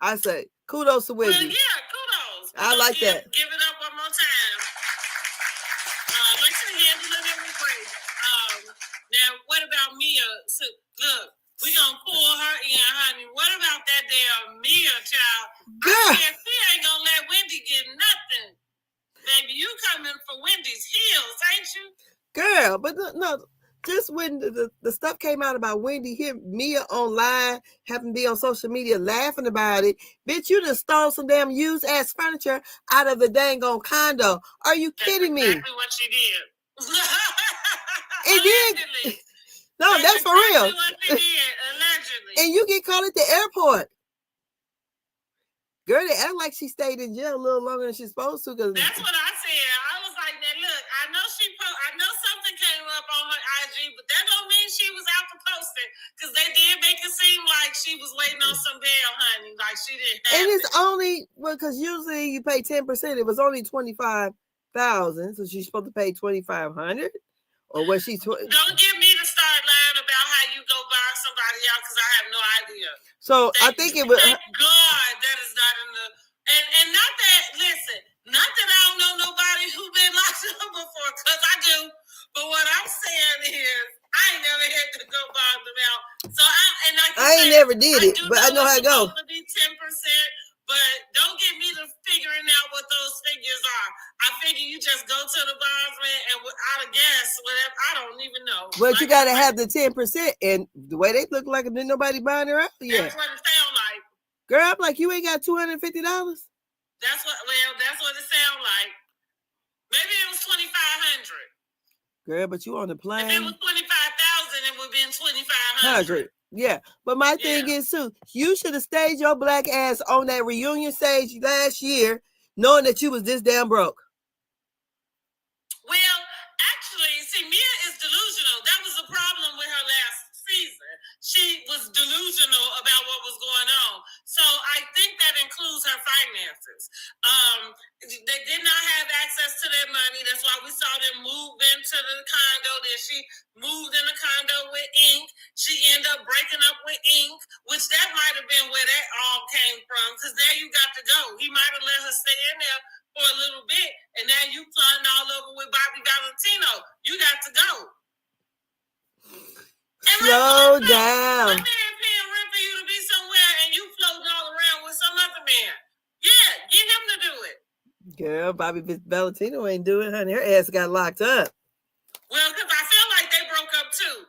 I say, kudos to Wendy. Well, yeah, kudos. I like that. Give it up one more time. Like she handled it with grace. Now, what about Mia? So, look. We gonna pull her in, honey. What about that damn Mia child? Girl. She ain't gonna let Wendy get nothing. Baby, you coming for Wendy's heels, ain't you? Girl, but no, just when the stuff came out about Wendy, Mia online, having to be on social media laughing about it. Bitch, you just stole some damn used ass furniture out of the dang on condo. Are you kidding me? That's exactly what she did. It did. No, that's for real. Allegedly. And you get caught at the airport. Girl, they act like she stayed in jail a little longer than she's supposed to. That's what I said. I was like, now look, I know something came up on her IG, but that don't mean she was out to post it. Because they did make it seem like she was waiting on some bail, honey. Like she didn't have And it's only, because usually you pay 10%. It was only $25,000. So she's supposed to pay $2,500. Or was she? Don't get me to start lying about how you go buy somebody out because I have no idea. So I think it was. Thank God that is not in the and not that. Listen, not that I don't know nobody who been locked up before because I do. But what I'm saying is, I ain't never had to go buy them out. So I ain't never did it, but I know how it goes. To be 10%. But don't get me to figuring out what those figures are. I figure you just go to the bondsman and out of gas, whatever. I don't even know. But you got to have the 10%. And the way they look like, there's nobody buying her out yet. That's what it sound like. Girl, I'm like, you ain't got $250? That's what it sound like. Maybe it was $2,500. Girl, but you on the plane. If it was $25,000, it would have been $2,500. Yeah, but my thing is too, you should have stayed your black ass on that reunion stage last year, knowing that you was this damn broke. Well, actually, see, Mia is delusional. That was the problem with her last season. She was delusional about what was going on. So I think that includes her finances. They did not have access to their money. That's why we saw them move into the condo. Then she moved in the condo with Ink. She ended up breaking up with Ink, which that might have been where that all came from. Because now you got to go. He might have let her stay in there for a little bit, and now you plotting all over with Bobby Valentino. You got to go. Slow down. My man paying rent for you to be somewhere, and you floating all around with some other man. Yeah, get him to do it. Girl, Bobby Valentino ain't doing it, honey. Her ass got locked up. Well, because I feel like they broke up too.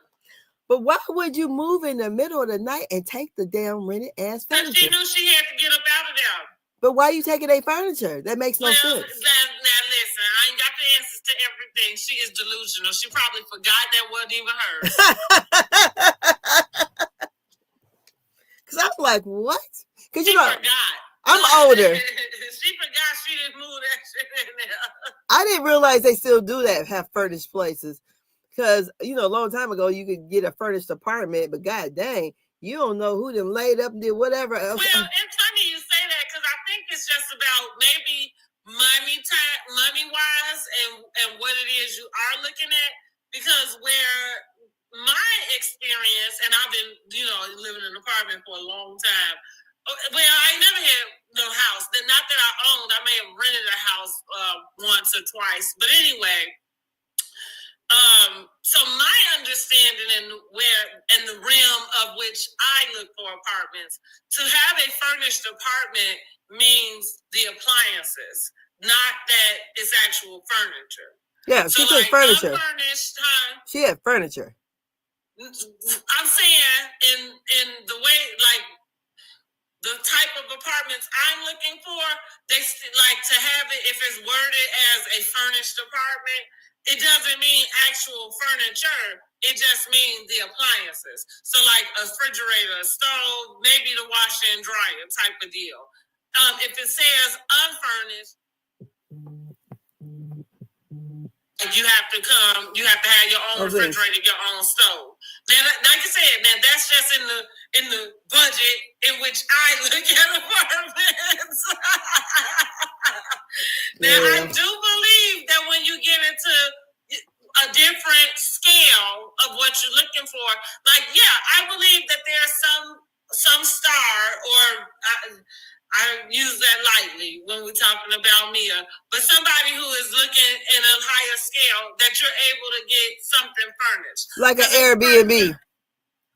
But why would you move in the middle of the night and take the damn rented ass furniture? Because she knew she had to get up out of there. But why you taking their furniture? That makes no sense. Now listen, I ain't got the answers to everything. She is delusional. She probably forgot that wasn't even hers. Because I'm like, what? Because she forgot. I'm older. She forgot she didn't move that shit in there. I didn't realize they still do that, have furnished places. Because, a long time ago, you could get a furnished apartment, but god dang, you don't know who them laid up and did whatever else. Well, it's funny you say that because I think it's just about maybe money-wise and what it is you are looking at. Because where my experience, and I've been, living in an apartment for a long time. Well, I ain't never had no house. Not that I owned. I may have rented a house once or twice. But anyway, so my understanding and the realm of which I look for apartments, to have a furnished apartment means the appliances, not that it's actual furniture. Yeah, she had furniture. Unfurnished, huh? She had furniture. I'm saying in the way, like, the type of apartments I'm looking for, they like to have it, if it's worded as a furnished apartment, it doesn't mean actual furniture. It just means the appliances. So like a refrigerator, a stove, maybe the washer and dryer type of deal. If it says unfurnished, you have to have your own refrigerator, your own stove. Then, like I said, now that's just in the budget in which I look at apartments. Now, I do believe that when you get into a different scale of what you're looking for, like, yeah, I believe that there's some star, or I use that lightly when we're talking about Mia, but somebody who is looking in a higher scale, that you're able to get something furnished. Like an Airbnb.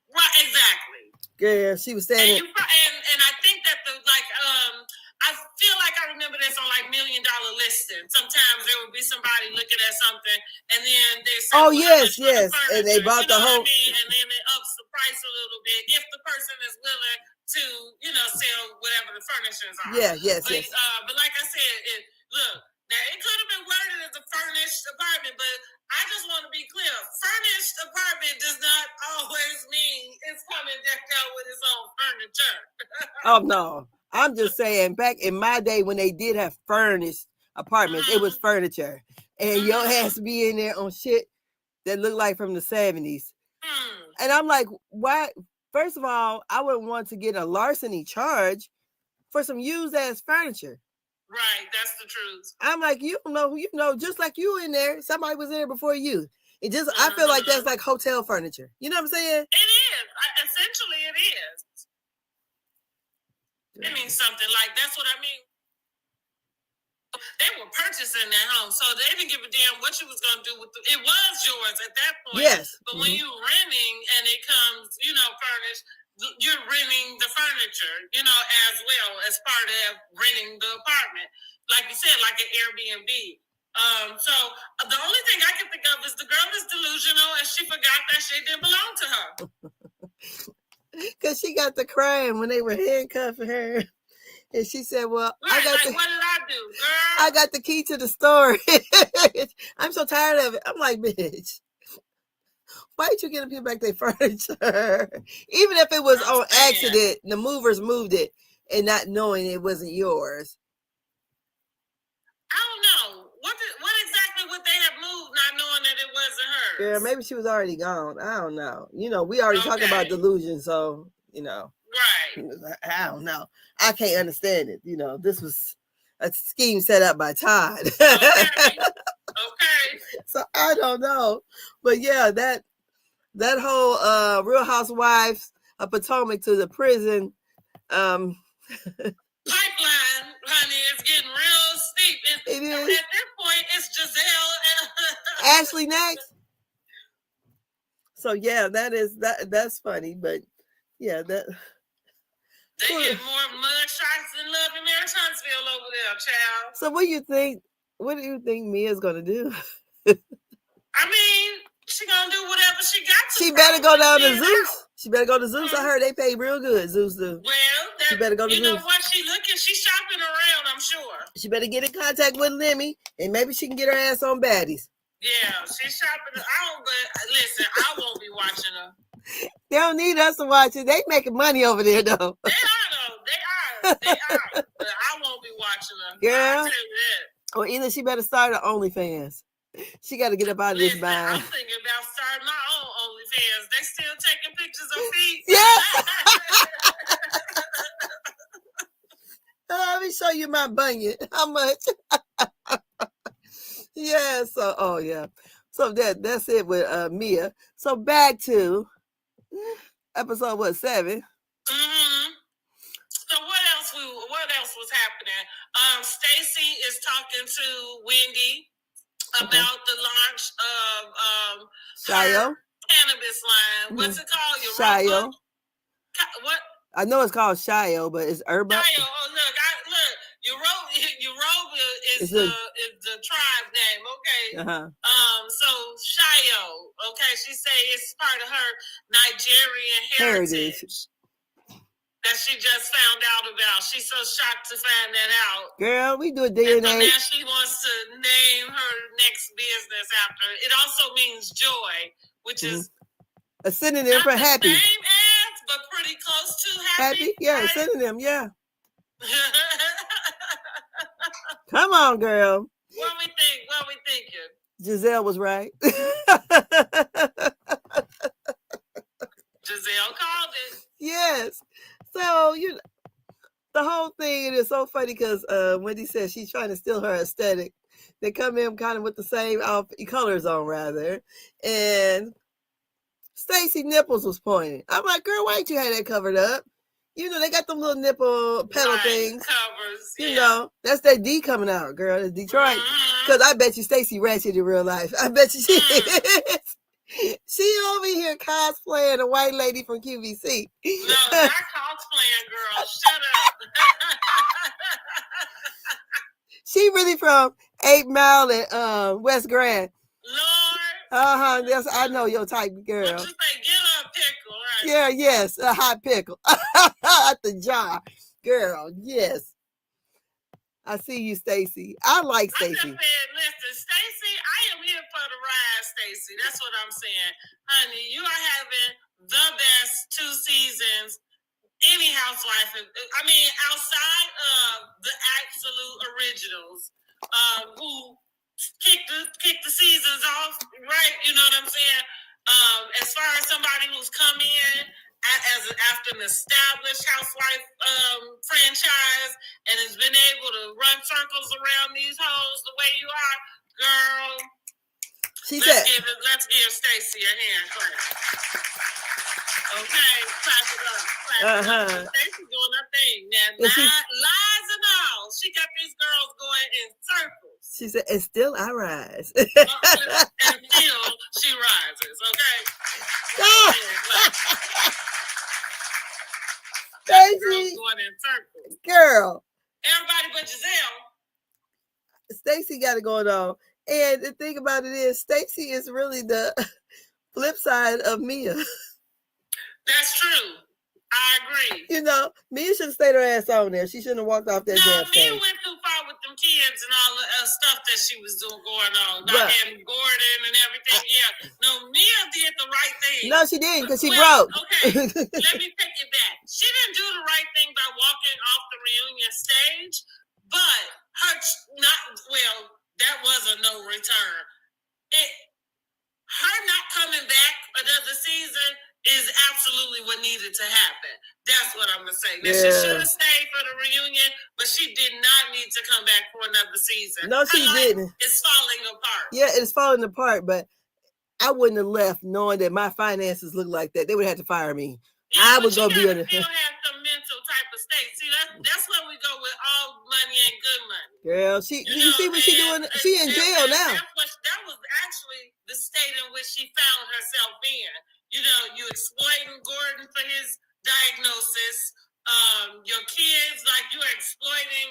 Right, exactly. Yeah, she was saying and I think that I feel like I remember this on like $1 Million Listing. Sometimes there would be somebody looking at something, and then they say, "Oh yes, and they bought the whole." And then it ups the price a little bit if the person is willing to, sell whatever the furnishings are. Yeah, yes. But like I said, look, now it could have been worded as a furnished apartment, but I just want to be clear: furnished apartment does not always mean it's coming decked out with its own furniture. Oh no. I'm just saying, back in my day when they did have furnished apartments, it was furniture. And your ass be in there on shit that looked like from the 70s. And I'm like, why? First of all, I wouldn't want to get a larceny charge for some used ass furniture. Right, that's the truth. I'm like, you don't know who you know, just like you in there. Somebody was there before you. It just, I feel like that's like hotel furniture. You know what I'm saying? It is. Essentially, it is. It means something like, that's what I mean. They were purchasing that home, so they didn't give a damn what you was going to do with it. It was yours at that point. Yes. But when you're renting and it comes, furnished, you're renting the furniture, as well as part of renting the apartment. Like you said, like an Airbnb. So the only thing I can think of is the girl is delusional and she forgot that shit didn't belong to her. Because she got the crying when they were handcuffing her. And she said, well, right, what did I do, girl? I got the key to the store. I'm so tired of it. I'm like, bitch, why did you get people back their furniture? Even if it was on accident, the movers moved it and not knowing it wasn't yours. I don't know. What exactly would they have moved, not knowing that it wasn't hers? Girl, maybe she was already gone. I don't know. We already talked about delusion, so, Right. I don't know. I can't understand it. This was a scheme set up by Todd. Okay. So I don't know. But yeah, that whole Real Housewives of Potomac to the prison pipeline, honey, is getting real steep. It is. At this point, it's Giselle and Ashley next. So yeah, that's funny, but yeah, that they get more mud shots than Love in Mary Huntsville over there, child. So what do you think Mia's gonna do? I mean, she gonna do whatever she got to. She better go down to Zeus. She better go to Zeus. I heard they pay real good, Zeus. She better go to Zeus. You know what? She's shopping around, I'm sure. She better get in contact with Lemmy, and maybe she can get her ass on Baddies. Yeah, she's shopping. But listen, I won't be watching her. They don't need us to watch it. They making money over there, though. They are. But I won't be watching her. Girl, I'll tell you that. Or either she better start her OnlyFans. She got to get up out of this bind. I'm thinking about starting my own OnlyFans. They still taking pictures of feet. Yeah. Let me show you my bunion. How much? Yeah. So, oh yeah. So that's it with Mia. So back to episode 7. Mm-hmm. So what else was happening? Stacy is talking to Wendy about the launch of Shayo cannabis line. What's it called? Your Shayo. What? I know it's called Shayo, but it's Herba. Shayo. Oh look, Yoruba is the tribe name. Okay. So Shayo. Okay, she say it's part of her Nigerian heritage. That she just found out about. She's so shocked to find that out. Girl, we do a DNA. And so now she wants to name her next business after. It also means joy, which is a synonym for happy. Same as, but pretty close to happy. Yeah, right? Synonym, yeah. Come on, girl. What we thinking? Giselle was right. Giselle called it. Yes. So, the whole thing, it is so funny because Wendy says she's trying to steal her aesthetic. They come in kind of with the same colors on, rather. And Stacy nipples was pointing. I'm like, girl, why ain't you had that covered up? They got them little nipple pedal things. Covers, that's that D coming out, girl. That's Detroit. Because I bet you Stacy ratchet in real life. I bet you she is. She over here cosplaying a white lady from QVC. No, not cosplaying, girl. Shut up. She really from 8 Mile and West Grand. Lord. Yes, I know your type, girl. What you say? Get a pickle, right? Yeah, yes, a hot pickle at the jar, girl. Yes, I see you, Stacy. I like Stacy. I just said, listen, Stacy, I am here for the ride, Stacy. That's what I'm saying, honey. You are having the best 2 seasons. Any housewife, outside of the absolute originals, who kick the seasons off, right? You know what I'm saying? As far as somebody who's come in after an established housewife franchise and has been able to run circles around these hoes the way you are, girl. Let's give Stacy a hand clap. Okay, clap it up. Stacy's doing her thing. Now, lies and all, she got these girls going in circles. She said, and still I rise. Until she rises, okay? Stacy. Going in circles. Girl. Everybody but Giselle. Stacy got it going on. And the thing about it is, Stacy is really the flip side of Mia. That's true. I agree. Mia should have stayed her ass on there. She shouldn't have walked off that damn stage. Mia went too far with them kids and all the stuff that she was doing going on. Not having Gordon and everything. Mia did the right thing. No, she didn't, because she broke. Okay, let me take it back. She didn't do the right thing by walking off the reunion stage, but that was a no return. Her not coming back another season is absolutely what needed to happen. That's what I'm going to say. She should have stayed for the reunion, but she did not need to come back for another season. No, she didn't. It's falling apart. Yeah, it's falling apart, but I wouldn't have left knowing that my finances look like that. They would have to fire me. I would go be on it. Still have some mental type of state. See, that's where we go with all money and good money. Girl, you see what she doing? She in jail now. That was actually the state in which she found herself in. You exploiting Gordon for his diagnosis. Your kids, like you're exploiting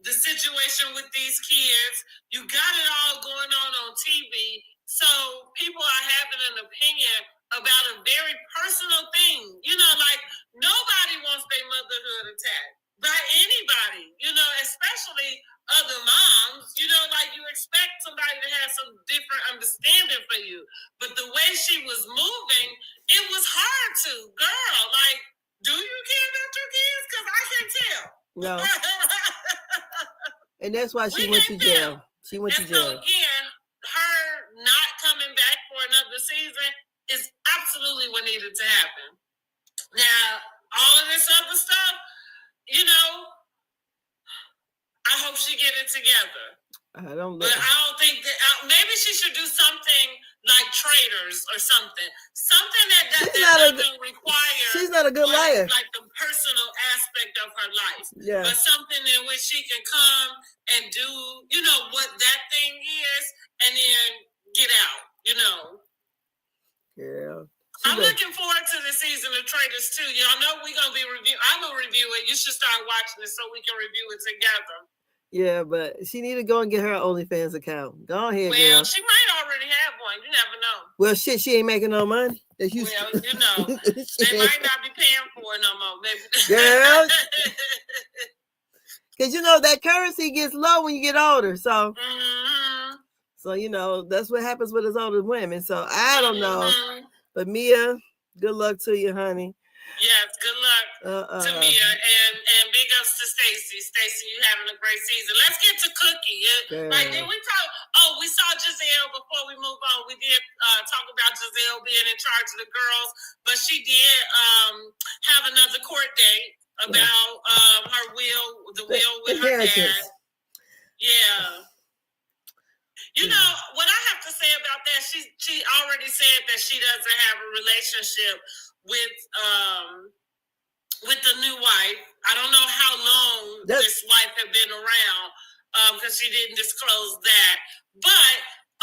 the situation with these kids. You got it all going on TV. So people are having an opinion about a very personal thing. Nobody wants their motherhood attacked by anybody, especially other moms. You expect somebody to have some different understanding for you. But the way she was moving, it was hard to. Girl, do you care about your kids? Because I can tell. No. And that's why she went to jail. She went to And jail. so again, her not coming back for another season is absolutely what needed to happen. Now, all of this other stuff, you know, I hope she get it together. I don't know. But I don't think that maybe she should do something like Traders or something. Something that doesn't require. She's not a good liar. Like the personal aspect of her life. Yeah. But something in which she can come and do, you know, what that thing is, and then get out, you know. Yeah. I'm looking forward to the season of Traders too. Y'all know we're gonna be I'm gonna review it. You should start watching it so we can review it together. Yeah, but she need to go and get her OnlyFans account. Go ahead, well, girl. She might already have one. You never know. Well, shit, she ain't making no money. Well, you know, they might not be paying for it no more. Maybe. Girl. Because, you know, that currency gets low when you get older. So, so you know, that's what happens with us older women. So, I don't know. But, Mia, good luck to you, honey. Yes, good luck to Mia, and big ups to Stacy. Stacy, you having a great season. Let's get to Cookie. Like, did we talk? Oh, we saw Giselle before we move on. We did talk about Giselle being in charge of the girls, but she did have another court date about her will with her dad. Yeah. You know what I have to say about that? She already said that she doesn't have a relationship with the new wife. I don't know how long this wife had been around because she didn't disclose that. But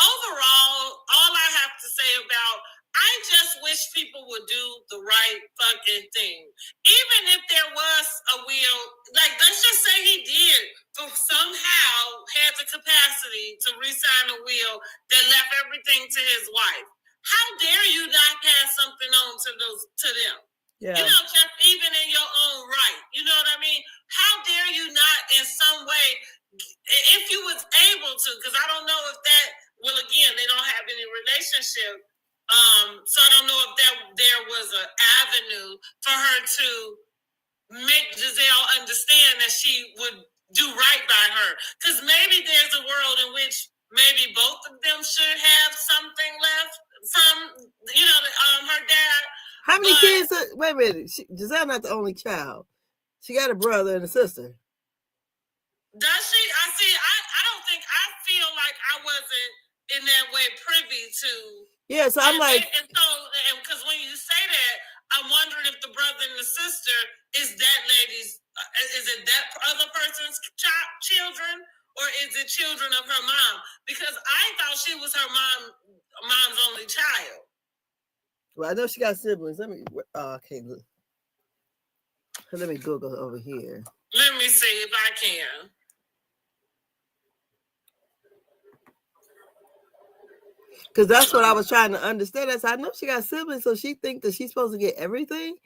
overall, all I have to say about, I just wish people would do the right fucking thing. Even if there was a will, like let's just say he did somehow had the capacity to re-sign a will that left everything to his wife. How dare you not pass something on to them? Yeah. You know, just even in your own right. You know what I mean? How dare you not in some way, if you was able to, because I don't know if that, well, again, they don't have any relationship. So I don't know if there was an avenue for her to make Giselle understand that she would do right by her. Because maybe there's a world in which maybe both of them should have something left from, you know, her dad. How many kids? Wait a minute. Giselle's not the only child. She got a brother and a sister. Does she? I don't think, I feel like I wasn't in that way privy to. Yeah, so I'm like. And so, because when you say that, I'm wondering if the brother and the sister is that lady's, is it that other person's children, or is it children of her mom? Because I thought she was her mom's only child. Well, I know she got siblings. Let me. Okay, look. Let me Google over here. Let me see if I can. Because that's what I was trying to understand. I know she got siblings, so she think that she's supposed to get everything.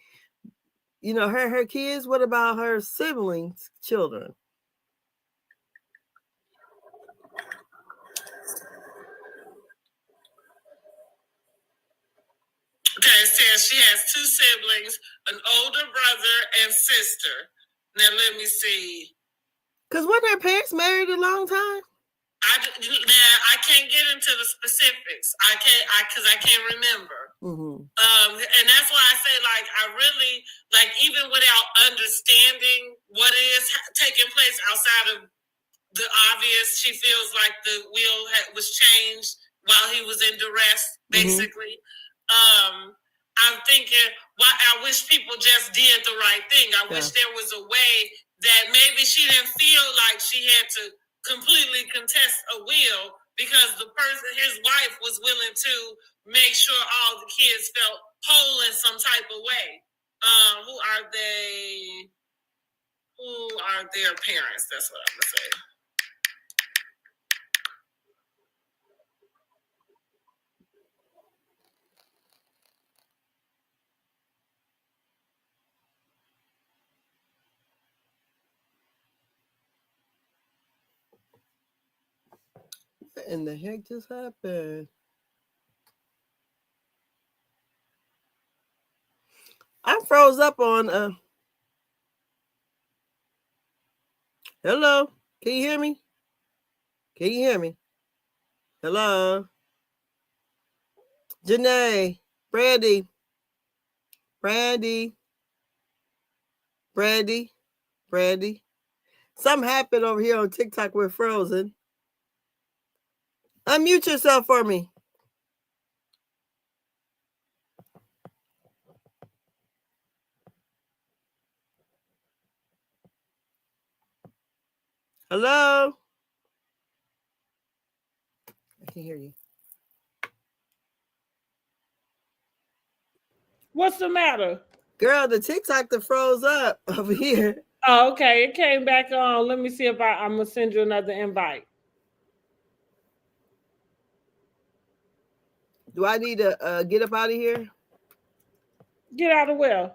You know, her kids. What about her siblings' children? Okay, it says she has two siblings, an older brother and sister. Now let me see. Because weren't her parents married a long time? I can't get into the specifics. Because I can't remember. Mm-hmm. And that's why I say, like, I really, like, even without understanding what is taking place outside of the obvious, she feels like the will was changed while he was in duress, basically. Mm-hmm. I'm thinking, well, I wish people just did the right thing. I wish there was a way that maybe she didn't feel like she had to completely contest a will because the person, his wife, was willing to make sure all the kids felt whole in some type of way. Who are they? Who are their parents? That's what I'm gonna say. What in the heck just happened? I froze up on hello, can you hear me? Can you hear me? Hello? Janae, Brandy, Brandy, Brandy, Brandy. Something happened over here on TikTok. We're frozen. Unmute yourself for me. Hello? I can hear you. What's the matter? Girl, the TikTok that froze up over here. Oh, okay. It came back on. Let me see if I'm going to send you another invite. Do I need to get up out of here? Get out of where?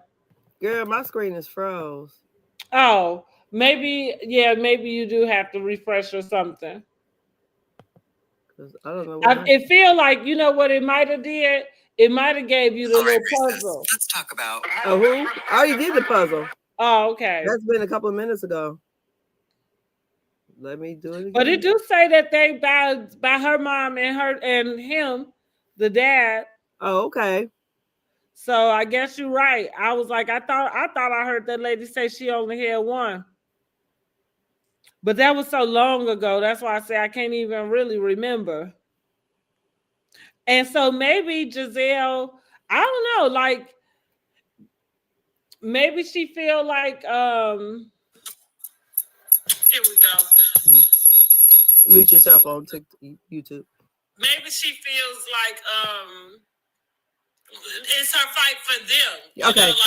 Girl, my screen is froze. Oh, maybe you do have to refresh or something. I don't know. It feel like, you know what it might have did? It might have gave you the little puzzle. Let's talk about. Oh, who? I already did the puzzle. Oh, okay. That's been a couple of minutes ago. Let me do it again. But it do say that they by her mom and him, the dad. Oh, okay. So I guess you're right. I was like, I thought I heard that lady say she only had one. But that was so long ago. That's why I say I can't even really remember. And so maybe Giselle, I don't know, like maybe she feel like Here we go. Mute yourself on YouTube. Maybe she feels like it's her fight for them. Okay. You know,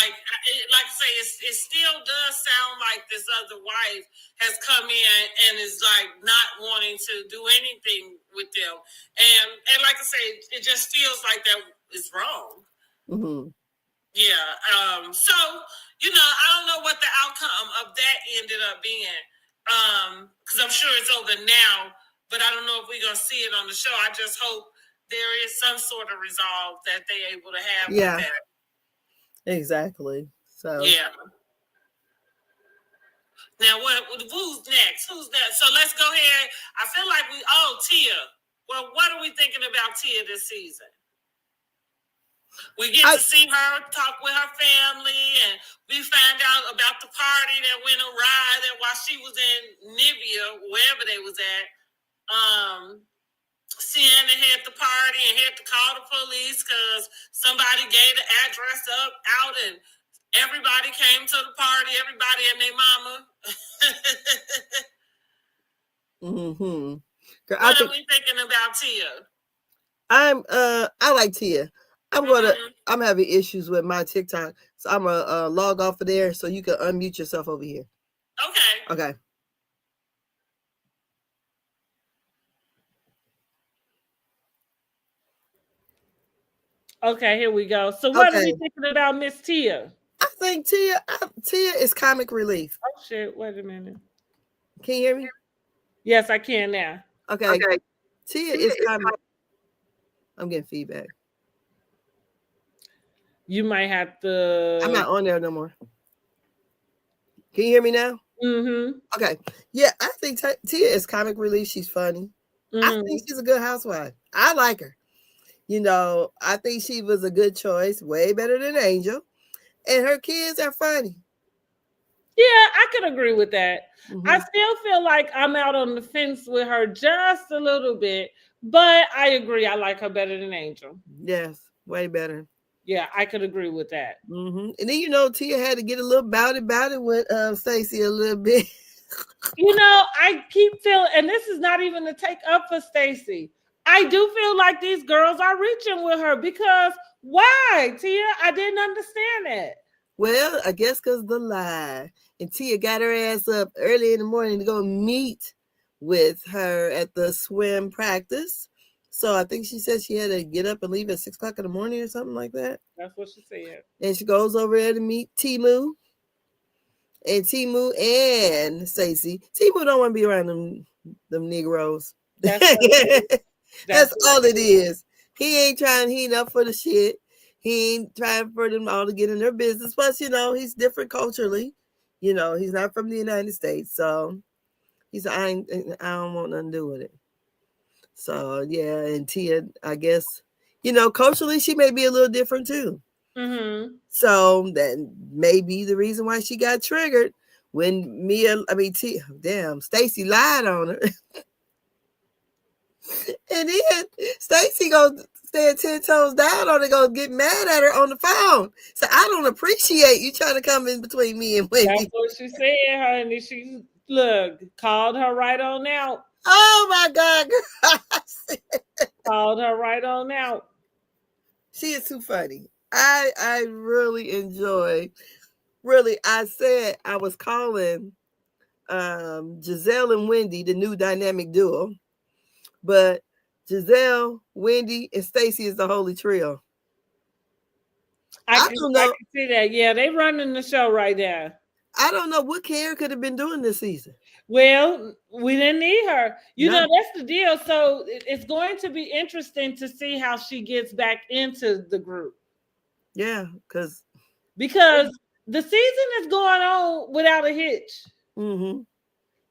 like I say, it still does sound like this other wife has come in and is like not wanting to do anything with them, and like I say, it just feels like that is wrong. Mm-hmm. Yeah. So you know, I don't know what the outcome of that ended up being, because I'm sure it's over now, but I don't know if we're gonna see it on the show. I just hope there is some sort of resolve that they're able to have with that. Exactly. So yeah. Now who's next? Who's that? So let's go ahead. I feel like Tia. Well, what are we thinking about Tia this season? We get to see her talk with her family, and we find out about the party that went awry that while she was in Nivea, wherever they was at. Sienna had the party and had to call the police because somebody gave the address out, and everybody came to the party. Everybody and their mama. What are we thinking about Tia? I like Tia. I'm having issues with my TikTok, so I'm gonna log off of there so you can unmute yourself over here. Okay. Okay, here we go. So what are we thinking about Miss Tia? I think Tia is comic relief. Oh shit, wait a minute. Can you hear me? Yes, I can now. Okay. Tia is comic. I'm getting feedback. You might have to. I'm not on there no more. Can you hear me now? Mm-hmm. Okay. Yeah, I think Tia is comic relief. She's funny. Mm-hmm. I think she's a good housewife. I like her. You know, I think she was a good choice, way better than Angel. And her kids are funny. Yeah, I could agree with that. Mm-hmm. I still feel like I'm out on the fence with her just a little bit, but I agree. I like her better than Angel. Yes, way better. Yeah, I could agree with that. Mm-hmm. And then, you know, Tia had to get a little about it with Stacey a little bit. You know, I keep feeling, and this is not even to take up for Stacey. I do feel like these girls are reaching with her because why, Tia? I didn't understand it. Well, I guess because the lie. And Tia got her ass up early in the morning to go meet with her at the swim practice. So I think she said she had to get up and leave at 6 o'clock in the morning or something like that. That's what she said. And she goes over there to meet Timu. And Timu and Stacey. Timu don't want to be around them Negroes. That's all it is. He ain't trying to heat up for the shit. He ain't trying for them all to get in their business. Plus, you know, he's different culturally. You know, he's not from the United States. So he said, I don't want nothing to do with it. So yeah, and Tia, I guess, culturally she may be a little different too. Mm-hmm. So that may be the reason why she got triggered when Stacy lied on her. And then Stacy goes stand 10 toes down on it, go get mad at her on the phone. So I don't appreciate you trying to come in between me and That's Wendy. what she said, honey. She called her right on out. Oh my God, girl. Called her right on out. She is too funny. I really enjoy. Really, I said I was calling Giselle and Wendy the new dynamic duo, but Giselle, Wendy, and Stacy is the holy trio. I don't know. I can see that. Yeah, they running the show right there. I don't know what Karen could have been doing this season. Well, we didn't need her. You No. know, that's the deal. So it's going to be interesting to see how she gets back into the group. Yeah, because the season is going on without a hitch. Mm-hmm.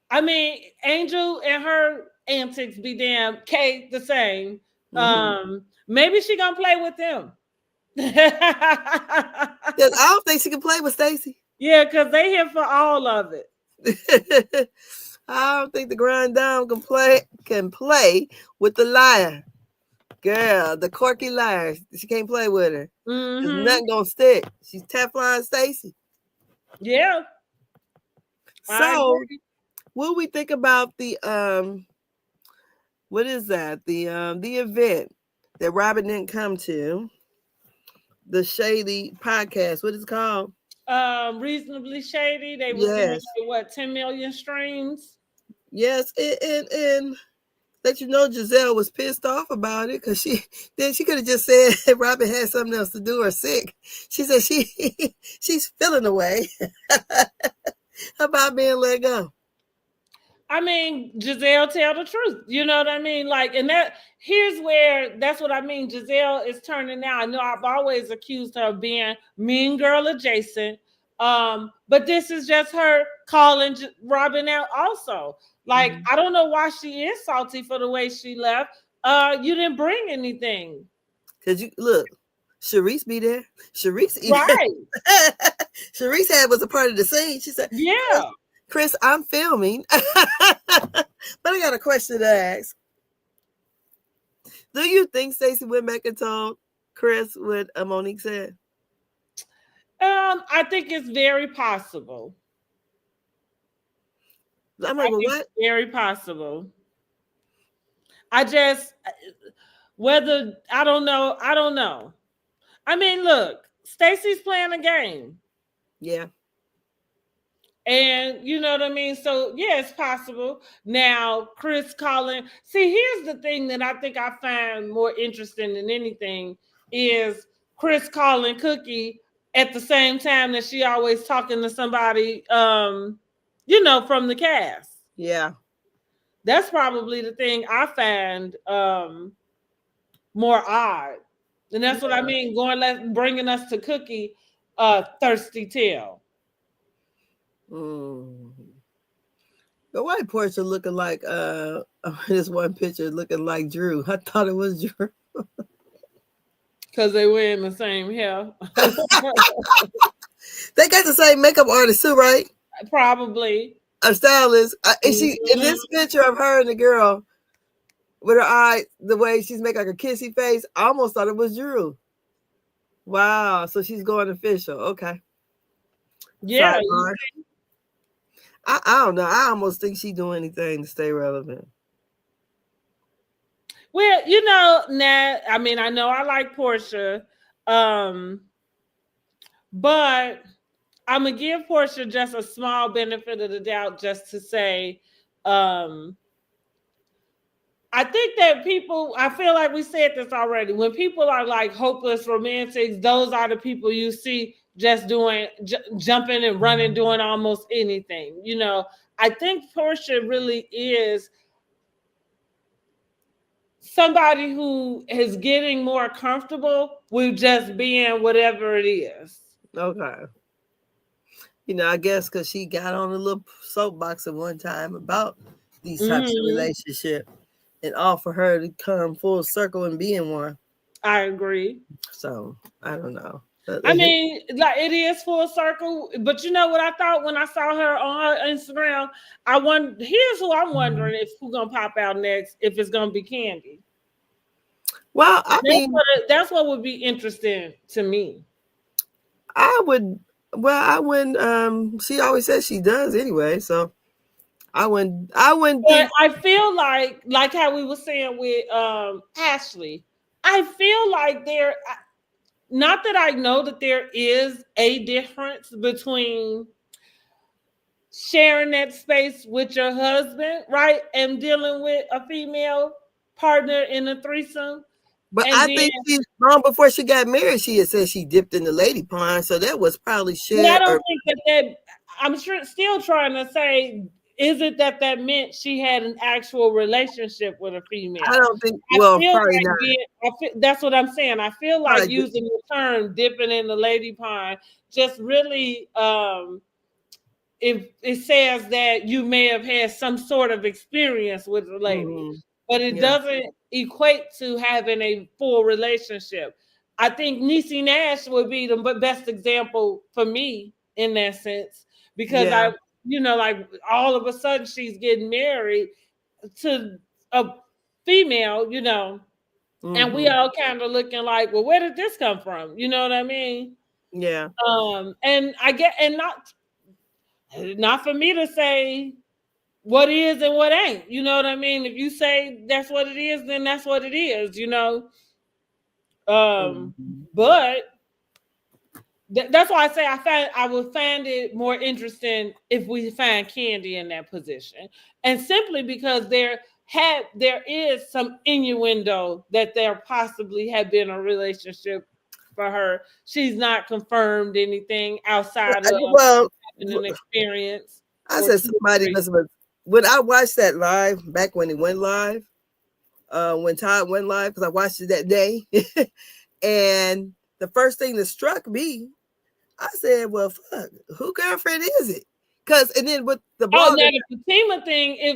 I mean, Angel and her antics be damn. Kate the same. Mm-hmm. Maybe she gonna play with them. I don't think she can play with Stacy. Yeah, because they here for all of it. I don't think the grind down can play with the liar. Girl, the quirky liar. She can't play with her. Mm-hmm. Nothing gonna stick. She's Teflon Stacy. Yeah. So what do we think about the what is that? The event that Robin didn't come to. The Shady podcast. What is it called? Reasonably Shady. They were doing what, 10 million streams? Yes, and let you know Giselle was pissed off about it because she could have just said Robin had something else to do or sick. She said she's feeling away about being let go. I mean, Giselle tell the truth. You know what I mean? Like, and that's what I mean. Giselle is turning now. I know I've always accused her of being mean girl adjacent. But this is just her calling Robin out also. Like, I don't know why she is salty for the way she left. You didn't bring anything. Cause you look, Sharice be there. Sharice right. Sharice was a part of the scene. She said, yeah. Chris, I'm filming. But I got a question to ask. Do you think Stacey went back and told Chris what Monique said? I think it's very possible. I'm like, what? Very possible. I don't know. I mean, look, Stacey's playing a game. Yeah. And you know what I mean? So, yeah, it's possible. Now, Chris calling. See, here's the thing that I think I find more interesting than anything is Chris calling Cookie at the same time that she always talking to somebody, from the cast. Yeah. That's probably the thing I find more odd. And that's what I mean, bringing us to Cookie, thirsty tail. But why Portia looking like this one picture looking like Drew? I thought it was Drew. Because they wearing the same hair. They got the same makeup artist too, right? Probably. A stylist. In this picture of her and the girl with her eye, the way she's making like a kissy face, I almost thought it was Drew. Wow. So she's going official. Okay. Yeah. I don't know. I almost think she do anything to stay relevant. Well, I mean, I know I like Portia, but I'm going to give Portia just a small benefit of the doubt just to say, I think that I feel like we said this already. When people are like hopeless romantics, those are the people you see just doing, jumping and running, doing almost anything. I think Portia really is somebody who is getting more comfortable with just being whatever it is. Okay. I guess because she got on a little soapbox at one time about these types of relationships. and all for her to come full circle and being one. I agree. So I don't know. I mean, like it is full circle, but you know what I thought when I saw her on her Instagram? Here's who I'm wondering if who's gonna pop out next, if it's gonna be Candy. Well, I mean, that's what would be interesting to me. I wouldn't. She always says she does anyway, so I wouldn't. But I feel like how we were saying with Ashley. I feel like not that I know that there is a difference between sharing that space with your husband, right, and dealing with a female partner in a threesome. But I think she long before she got married, she had said she dipped in the lady pond, so that was probably shared. I don't think that. I'm sure still trying to say, is it that meant she had an actual relationship with a female? I don't think. Well, probably not. That's what I'm saying. I feel like probably using the term "dipping in the lady pond" just really, if it says that you may have had some sort of experience with a lady, but it doesn't equate to having a full relationship. I think Niecy Nash would be the best example for me in that sense, because like all of a sudden she's getting married to a female, and we all kind of looking like, well, where did this come from? You know what I mean? Yeah. And I get, and not for me to say what is and what ain't. You know what I mean? If you say that's what it is, then that's what it is, But that's why I say I would find it more interesting if we find Candy in that position. And simply because there is some innuendo that there possibly had been a relationship for her. She's not confirmed anything outside of an experience. I said somebody must have. When I watched that live, back when it went live, when Todd went live, because I watched it that day, and the first thing that struck me, I said, "Well, fuck, who girlfriend is it?" And then with the now the Fatima thing is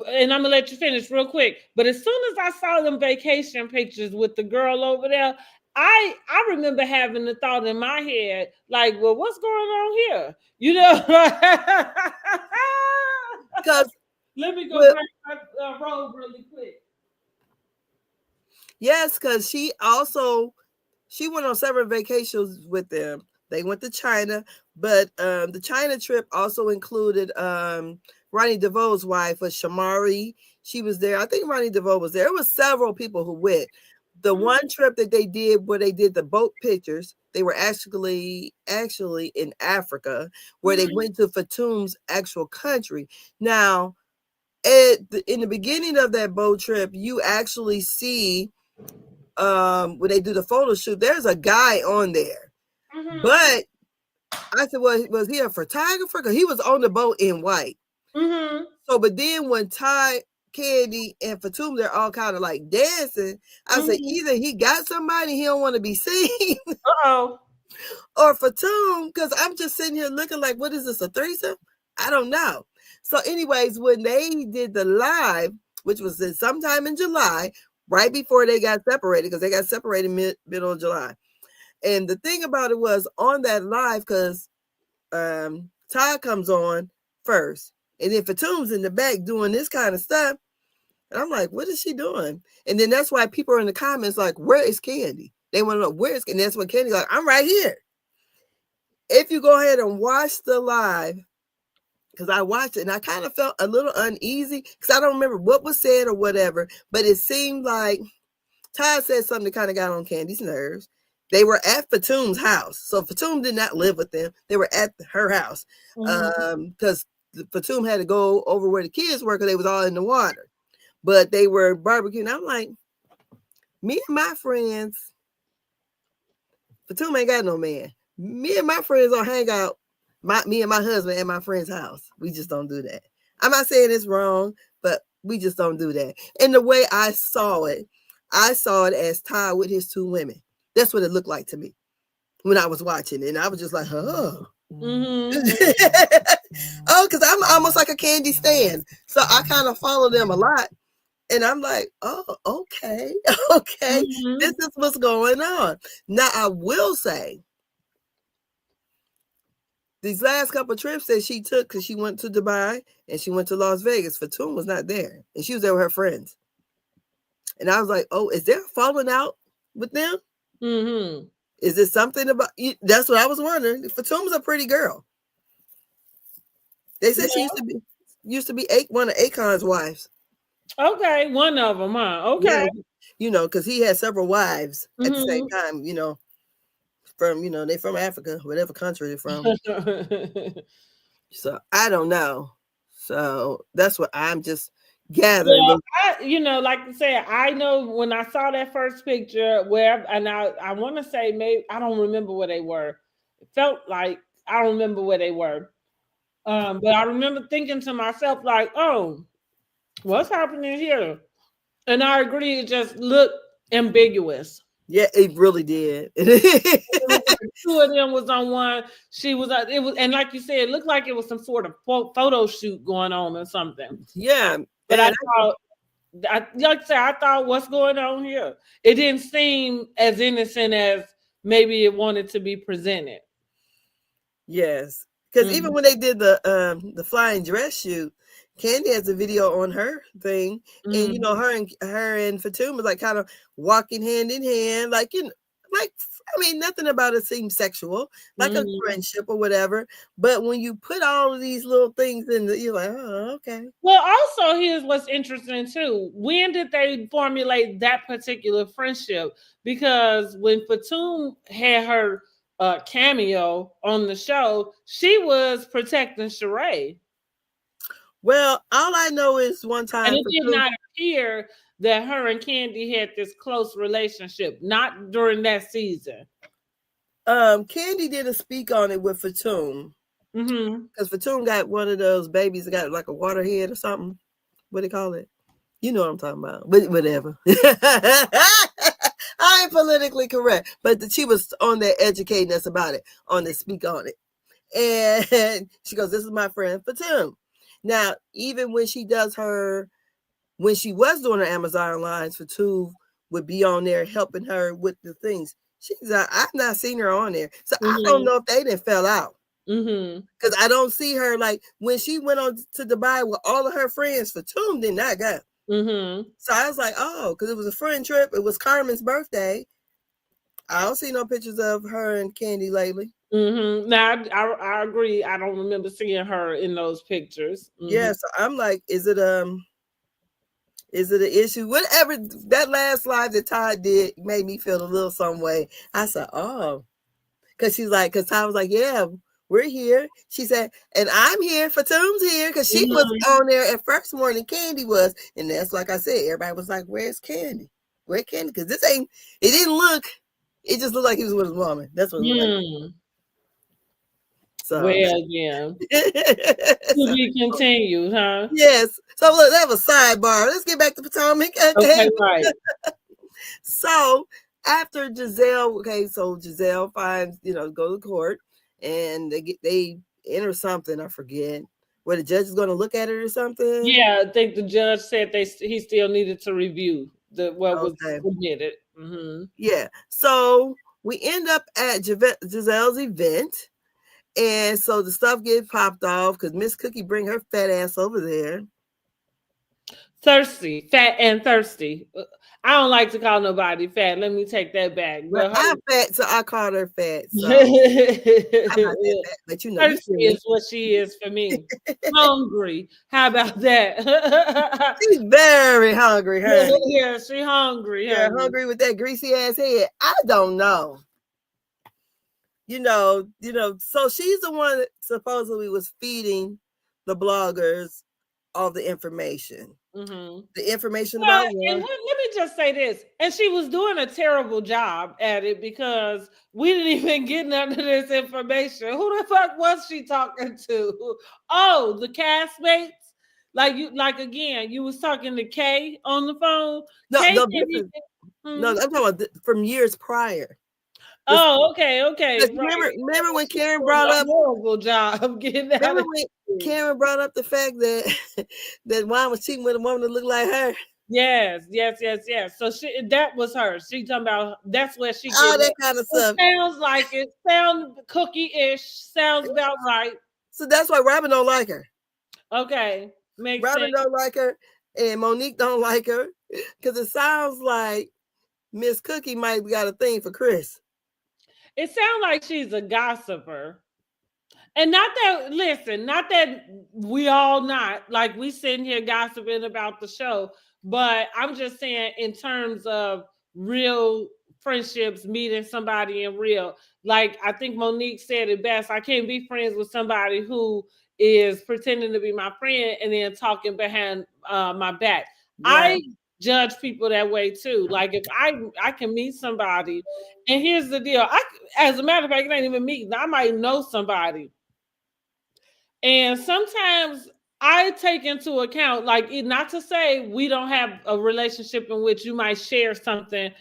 and I'm gonna let you finish real quick. But as soon as I saw them vacation pictures with the girl over there, I remember having the thought in my head, like, well, what's going on here? Because let me go grab my robe really quick. Yes, because she went on several vacations with them. They went to China, but the China trip also included Ronnie DeVoe's wife, was Shamari. She was there. I think Ronnie DeVoe was there. It was several people who went. The one trip that they did where they did the boat pictures, they were actually in Africa, where they went to Fatum's actual country. Now, in the beginning of that boat trip, you actually see when they do the photo shoot, there's a guy on there. But I said, well, was he a photographer? Because he was on the boat in white. So, but then when Ty, Candy, and Fatum, they're all kind of like dancing, I said, either he got somebody he don't want to be seen, or Fatum, because I'm just sitting here looking like, what is this, a threesome? I don't know. So anyways, when they did the live, which was sometime in July, right before they got separated, because they got separated middle of July. And the thing about it was on that live, because Ty comes on first, and then Fatum's in the back doing this kind of stuff. And I'm like, what is she doing? And then that's why people are in the comments like, where is Candy? They want to know where is Candy. And that's when Candy's like, I'm right here. If you go ahead and watch the live, because I watched it and I kind of felt a little uneasy because I don't remember what was said or whatever, but it seemed like Ty said something that kind of got on Candy's nerves. They were at Fatum's house. So Fatum did not live with them. They were at her house because Fatum had to go over where the kids were because they was all in the water. But they were barbecuing. I'm like, me and my friends, Fatum ain't got no man. Me and my friends don't hang out. Me and my husband at my friend's house. We just don't do that. I'm not saying it's wrong, but we just don't do that. And the way I saw it as Ty with his two women. That's what it looked like to me when I was watching it. And I was just like, oh. Oh, because I'm almost like a Candy stan. So I kind of follow them a lot. And I'm like, oh, okay, okay. Mhm. This is what's going on. Now, I will say, these last couple of trips that she took, because she went to Dubai and she went to Las Vegas, Fatum was not there. And she was there with her friends. And I was like, oh, is there falling out with them? Mhm. Is it something about you? That's what I was wondering. Fatum's a pretty girl. They said she used to be one of Akon's wives. Okay, one of them, huh? Yeah, Okay. because he had several wives at the same Mhm. time, from, they from Africa, whatever country they're from. So I don't know. So that's what I'm just gathering. Well, like I said, I know when I saw that first picture and I want to say maybe I don't remember where they were. It felt like I don't remember where they were. But I remember thinking to myself, like, oh, what's happening here? And I agree, it just looked ambiguous. Yeah, it really did. Two of them was on one. She was it was, and like you said, it looked like it was some sort of photo shoot going on or something. Yeah, but I thought, like I said, I thought, what's going on here? It didn't seem as innocent as maybe it wanted to be presented. Yes, because even when they did the flying dress shoot, Candy has a video on her thing, and her and Fatum was like kind of walking hand in hand, like nothing about it seemed sexual, like a friendship or whatever. But when you put all of these little things in, you're like, oh, okay. Well, also here's what's interesting too. When did they formulate that particular friendship? Because when Fatum had her cameo on the show, she was protecting Sheree. Well, all I know is one time, and it did not appear that her and Candy had this close relationship, not during that season. Candy didn't speak on it with Fatum. Because Fatum got one of those babies that got like a water head or something. What do they call it? You know what I'm talking about. But whatever. I ain't politically correct. But she was on there educating us about it, on the speak on it. And she goes, this is my friend Fatum. Now, even when she was doing her Amazon lines, Fatum would be on there helping her with the things. She's like, I've not seen her on there. So I don't know if they didn't fell out. Because I don't see her, like when she went on to Dubai with all of her friends, Fatum did not go. So I was like, oh, because it was a friend trip. It was Carmen's birthday. I don't see no pictures of her and Candy lately. Now I agree. I don't remember seeing her in those pictures. Yeah, so I'm like, is it an issue? Whatever, that last live that Todd did made me feel a little some way. I said, oh, because Todd was like, yeah, we're here. She said, and I'm here. Fatum's here, because she was on there at first more than Candy was. And that's like I said, everybody was like, where's Candy? Where's Candy? Because it just looked like he was with his woman. That's what it looked like. So, well, yeah. To be continued, huh? Yes. So look, that was sidebar. Let's get back to Potomac. Okay, right. So after Giselle, so Giselle finds, go to court, and they enter something, I forget, where the judge is going to look at it or something. Yeah, I think the judge said he still needed to review what was submitted. Yeah. So we end up at Giselle's event. And so the stuff gets popped off because Miss Cookie bring her fat ass over there. Fat and thirsty. I don't like to call nobody fat. Let me take that back. Well, I'm fat, so I called her fat. So I'm not that fat, but thirsty is what she is for me. Hungry. How about that? She's very hungry, honey. Yeah, she's hungry. Yeah, hungry with that greasy ass head. I don't know. So she's the one that supposedly was feeding the bloggers all the information. The information about and let me just say this. And she was doing a terrible job at it, because we didn't even get none of this information. Who the fuck was she talking to? Oh, the castmates? Again, you was talking to Kay on the phone? No, I'm talking about from years prior. Oh, okay. Remember when Karen brought up horrible job getting that? Remember when Karen brought up the fact that Juan was cheating with a woman that looked like her? Yes. So that was her. She talking about that's where she All getting that it. kind of It stuff. sounds like it. Sound cookie-ish. Sounds about right. So that's why Robin don't like her. Okay. Makes Robin sense. don't like her, and Monique don't like her because it sounds like Miss Cookie might got a thing for Chris. It sounds like she's a gossiper. And not that, listen, not that we all not, like we sitting here gossiping about the show, but I'm just saying in terms of real friendships, meeting somebody in real, like I think Monique said it best. I can't be friends with somebody who is pretending to be my friend and then talking behind my back. Right. I judge people that way too. Like if I can meet somebody, and here's the deal. As a matter of fact, it ain't even meeting. I might know somebody. And sometimes I take into account, like, not to say we don't have a relationship in which you might share something,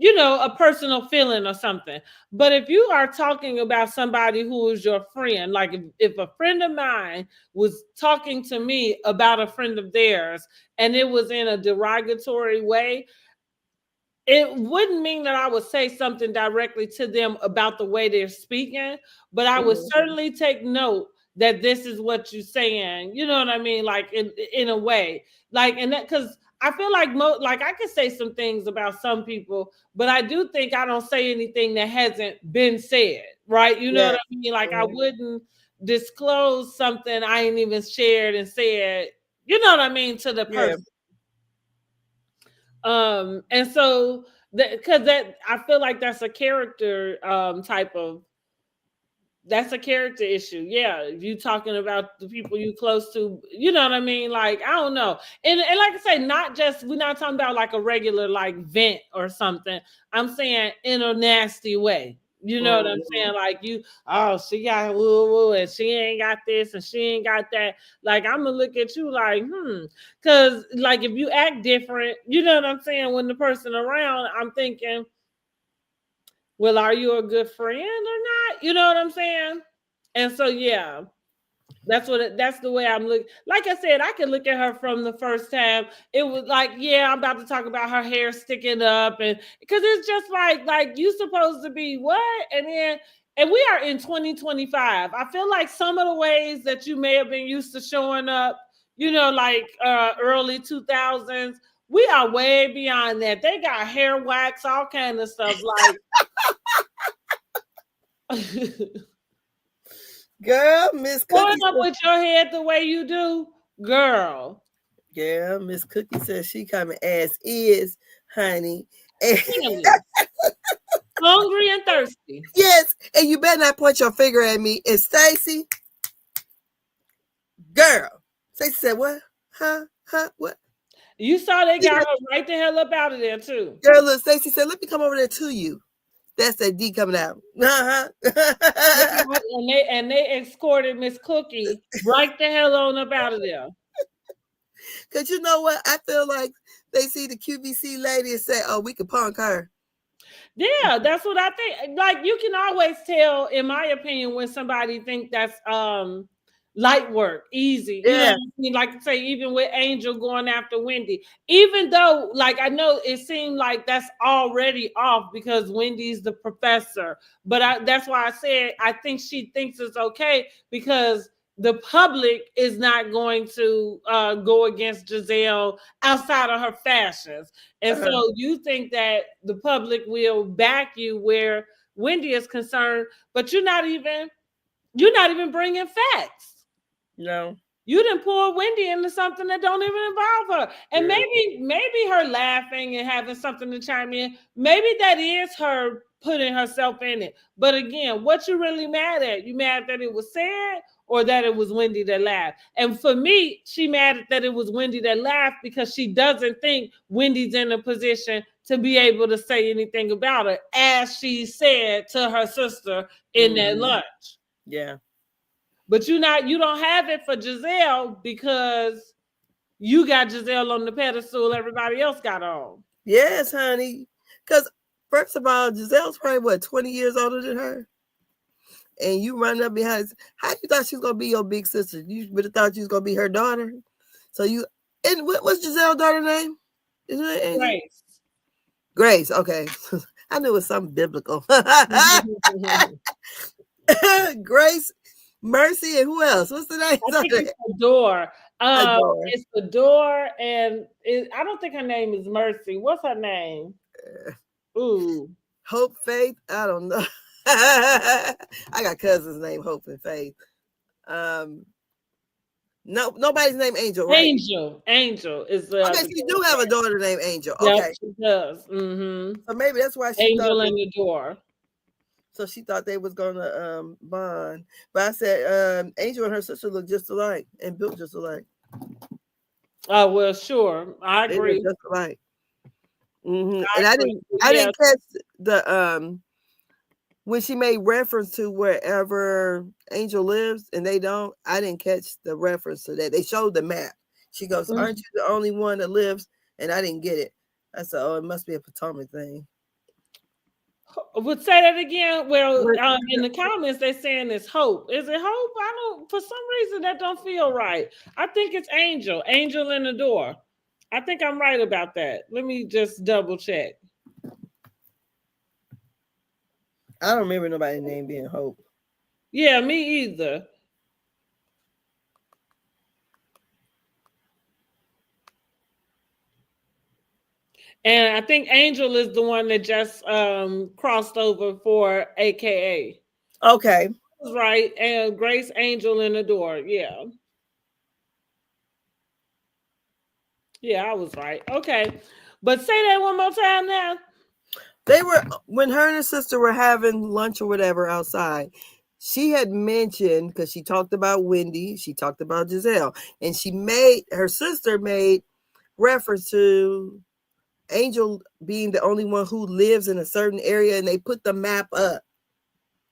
a personal feeling or something. But if you are talking about somebody who is your friend, like if a friend of mine was talking to me about a friend of theirs and it was in a derogatory way, it wouldn't mean that I would say something directly to them about the way they're speaking, but I would certainly take note that this is what you're saying. You know what I mean? Like in a way, like, and that, because I feel like like I could say some things about some people, but I do think I don't say anything that hasn't been said, right? You know what I mean? Like I wouldn't disclose something I ain't even shared and said, you know what I mean, to the person. And so because that I feel like that's a character type of, that's a character issue. Yeah, you talking about the people you close to, you know what I mean? Like, I don't know. And like I say, not just, we're not talking about like a regular like vent or something. I'm saying in a nasty way. You know what I'm saying? Like she got woo, and she ain't got this and she ain't got that. Like, I'm gonna look at you like, because like if you act different, you know what I'm saying, when the person around, I'm thinking, well, are you a good friend or not? You know what I'm saying? And so, yeah, that's the way I'm looking. Like I said, I can look at her from the first time. It was like, yeah, I'm about to talk about her hair sticking up, and because it's just like you supposed to be what, and we are in 2025. I feel like some of the ways that you may have been used to showing up, like early 2000s, we are way beyond that. They got hair wax, all kind of stuff, like. Girl, Miss Cookie. Going up with your head the way you do, girl. Yeah, Miss Cookie says she coming as is, honey. Hungry and thirsty. Yes, and you better not point your finger at me. And Stacy, girl. Stacy said, what? Huh? What? You saw they got her right the hell up out of there too. Girl, look, Stacy said, let me come over there to you. That's that D coming out. And they escorted Miss Cookie right the hell on up out of there. Because you know what? I feel like they see the QVC lady and say, oh, we can punk her. Yeah, that's what I think. Like, you can always tell, in my opinion, when somebody think that's light work, easy. You know what I mean? Like, say, even with Angel going after Wendy, even though, like, I know it seemed like that's already off because Wendy's the professor, but that's why I said I think she thinks it's okay because the public is not going to go against Giselle outside of her fashions. And so you think that the public will back you where Wendy is concerned, but you're not even bringing facts. No. You didn't pull Wendy into something that don't even involve her. And maybe her laughing and having something to chime in, maybe that is her putting herself in it. But again, what you really mad at? You mad that it was said or that it was Wendy that laughed? And for me, she mad that it was Wendy that laughed because she doesn't think Wendy's in a position to be able to say anything about her, as she said to her sister in that lunch. Yeah. But you don't have it for Giselle because you got Giselle on the pedestal everybody else got on. Yes, honey. Because first of all, Giselle's probably 20 years older than her. And you run up behind. How you thought she was gonna be your big sister? You would have thought she was gonna be her daughter. So and what was Giselle's daughter's name? Isn't it Angel? Grace. Grace. Okay. I knew it was something biblical. Grace, Mercy, and who else? What's the name? I think it's Adore. Adore. It's Adore, and I don't think her name is Mercy. What's her name? Ooh. Hope, Faith. I don't know. I got cousins named Hope and Faith. No, nobody's named Angel, right? Angel is the okay. She do have a daughter named Angel. Yep, Okay, she does. Mm-hmm. So maybe that's why she Angel and Adore. So she thought they was gonna bond, but I said Angel and her sister look just alike and built just alike. Oh well, sure, I agree. They look just alike. Mm-hmm. And I didn't catch the when she made reference to wherever Angel lives and they don't. I didn't catch the reference to that. They showed the map. She goes, "Aren't you the only one that lives?" And I didn't get it. I said, "Oh, it must be a Potomac thing." Would say that again. Well, in the comments they're saying it's Hope. Is it Hope? I don't. For some reason that don't feel right. I think it's Angel and Adore. I think I'm right about that. Let me just double check. I don't remember nobody's name being Hope. Yeah, me either. And I think Angel is the one that just crossed over for AKA. Okay. That's right. And Grace, Angel, and Adore. Yeah. Yeah, I was right. Okay. But say that one more time now. They were, when her and her sister were having lunch or whatever outside, she had mentioned, because she talked about Wendy, she talked about Giselle, and her sister made reference to Angel being the only one who lives in a certain area, and they put the map up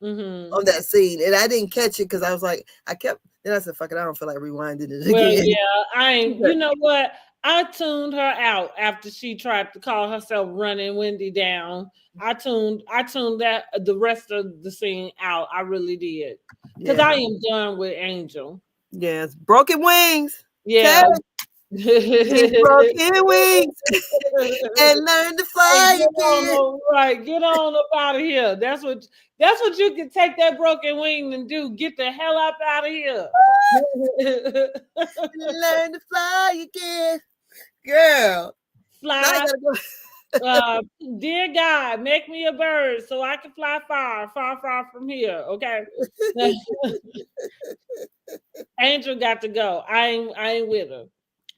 on that scene. And I didn't catch it because I was like, then I said, fuck it, I don't feel like rewinding it again. Well, yeah, you know what? I tuned her out after she tried to call herself running Wendy down. I tuned that the rest of the scene out. I really did. Because I am done with Angel. Yes, broken wings. Yeah. Broken wings and learn to fly again. Right, get on up out of here. That's what you can take that broken wing and do. Get the hell up out of here. Learn to fly again, girl. Fly. Dear God, make me a bird so I can fly far, far, far from here. Okay. Angel got to go. I ain't with her.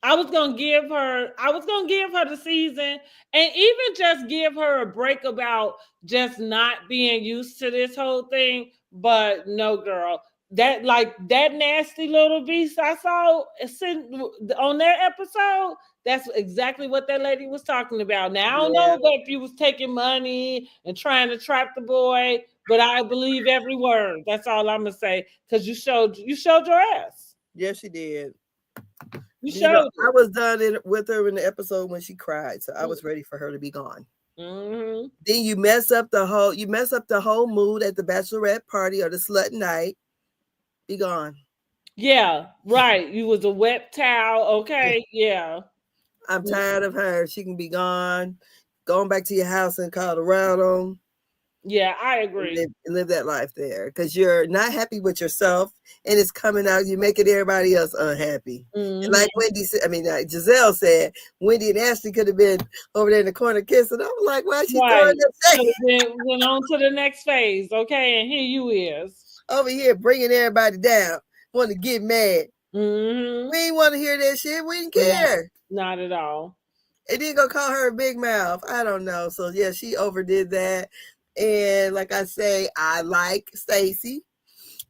I was gonna give her the season and even just give her a break about just not being used to this whole thing. But no, girl, that nasty little beast I saw sitting on their episode, that's exactly what that lady was talking about. Now I don't know if you was taking money and trying to trap the boy, but I believe every word. That's all I'm gonna say, because you showed your ass. Yes, she did. I was done with her in the episode when she cried, so I was ready for her to be gone. Mm-hmm. Then you mess up the whole mood at the bachelorette party or the slut night. Be gone. Yeah, right. You was a wet towel. Okay, yeah. I'm tired of her. She can be gone. Going back to your house in Colorado. Yeah, I agree. Live that life there, because you're not happy with yourself, and it's coming out. You're making everybody else unhappy. Mm-hmm. And like Giselle said, Wendy and Ashley could have been over there in the corner kissing. I was like, why is she throwing that? Went on to the next phase. Okay, and here you is over here bringing everybody down. Want to get mad? Mm-hmm. We ain't want to hear that shit. We didn't care. Not at all. And then go call her a big mouth. I don't know. So yeah, she overdid that. And like I say, I like Stacey,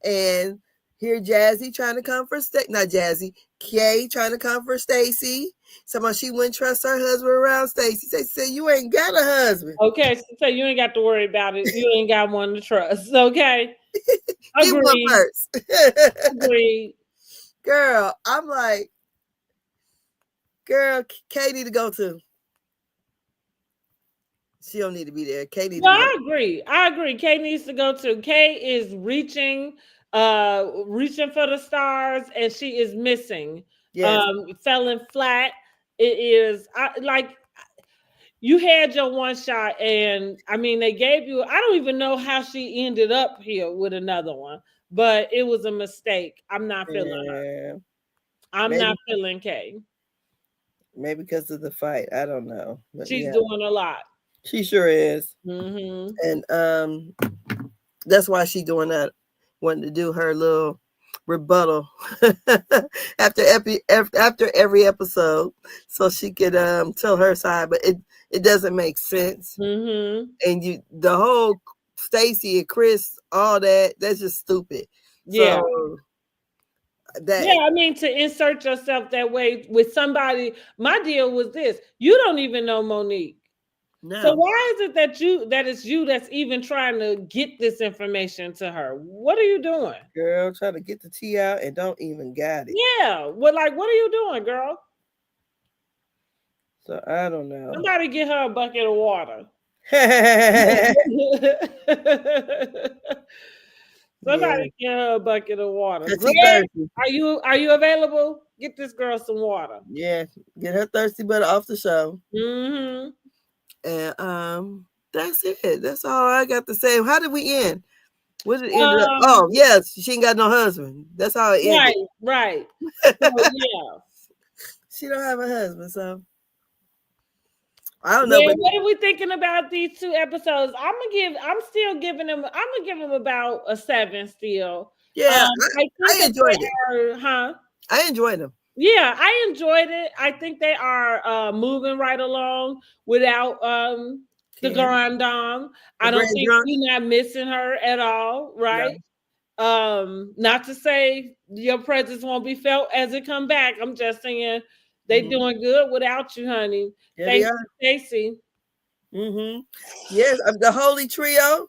and here Jazzy trying to comfort Kay trying to comfort Stacey. Somehow she wouldn't trust her husband around Stacey. Stacey said, "You ain't got a husband." Okay, so you ain't got to worry about it. You ain't got one to trust. Okay, get one first. Agreed. Girl, I'm like, girl, Kay need to go too. She don't need to be there. Kay needs to go. I agree. Kay needs to go too. Kay is reaching for the stars, and she is missing. Yes. Falling flat. It is you had your one shot, and I mean, they gave you. I don't even know how she ended up here with another one, but it was a mistake. I'm not feeling her. Yeah, I'm maybe not feeling Kay. maybe because of the fight. I don't know, but She's yeah, doing a lot. she sure is, Mm-hmm. and that's why she doing that, wanting to do her little rebuttal after every episode, so she could tell her side, but it doesn't make sense. Mm-hmm. And the whole Stacy and Chris, all that's just stupid. Yeah. So that Yeah, I mean, to insert yourself that way with somebody. My deal was this: you don't even know Monique. So no, why is it that it's you that's even trying to get this information to her? What are you doing? girl, trying to get the tea out and don't even got it. Yeah. Well, like, what are you doing, girl? So I don't know. Somebody get her a bucket of water. Somebody get her a bucket of water. Greg, are you available? Get this girl some water. Yeah, get her thirsty butter off the show. Mm-hmm. And that's it. That's all I got to say. How did we end? What did it end up? Oh, yes, she ain't got no husband. That's how it ended. Right. So, yeah. She don't have a husband, so I don't Man, know. But what are we thinking about these two episodes? I'm still giving them. I'm gonna give them about a 7 still. yeah, I enjoyed it. I enjoyed them. Yeah, I enjoyed it. I think they are moving right along without the Grand Dame. I don't think you're not missing her at all, right? No. Not to say your presence won't be felt as it come back. I'm just saying they doing good without you, honey. Yeah, Thank you, Stacey. Mm-hmm. Yes, the Holy Trio.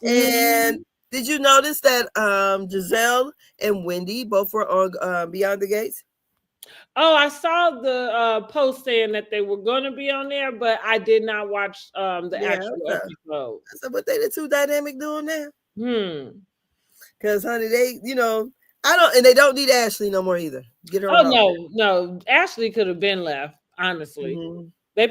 And did you notice that Giselle and Wendy both were on Beyond the Gates? Oh, I saw the post saying that they were going to be on there, but I did not watch the actual episode. I said, but they the two dynamic doing that? Because, honey, they, they don't need Ashley no more either. Get her no. Ashley could have been left, honestly. Mm-hmm. They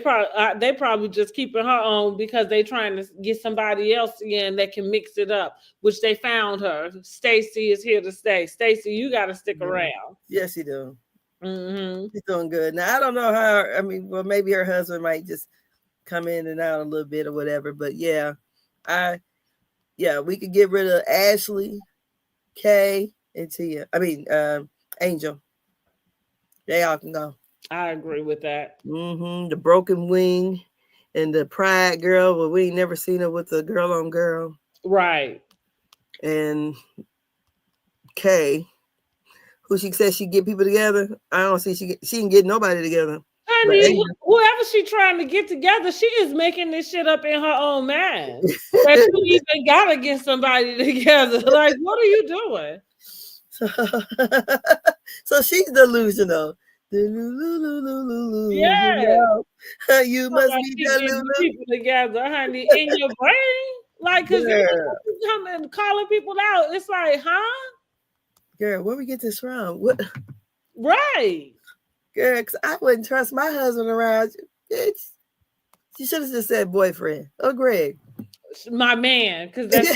probably just keeping her on because they trying to get somebody else in that can mix it up, which they found her. Stacey is here to stay. Stacey, you got to stick around. Yes, you do. Mm-hmm. She's doing good. Now, I don't know how, well, maybe her husband might just come in and out a little bit or whatever, but yeah, we could get rid of Ashley, Kay, and Tia. Angel. They all can go. I agree with that. The broken wing and the pride girl. Well, we ain't never seen her with a girl on girl. Right. And Kay, who she said she get people together. I don't see she can get nobody together. Honey, whoever she trying to get together, she is making this shit up in her own mind. That you even gotta get somebody together. Like, what are you doing? So she's delusional. Yeah. You must be delusional. People together, honey, in your brain. Like, because you come and calling people out. It's like, huh? Girl, where we get this from? What? Right. Girl, because I wouldn't trust my husband around you. Bitch. She should have just said boyfriend. Oh, Greg. My man, because that's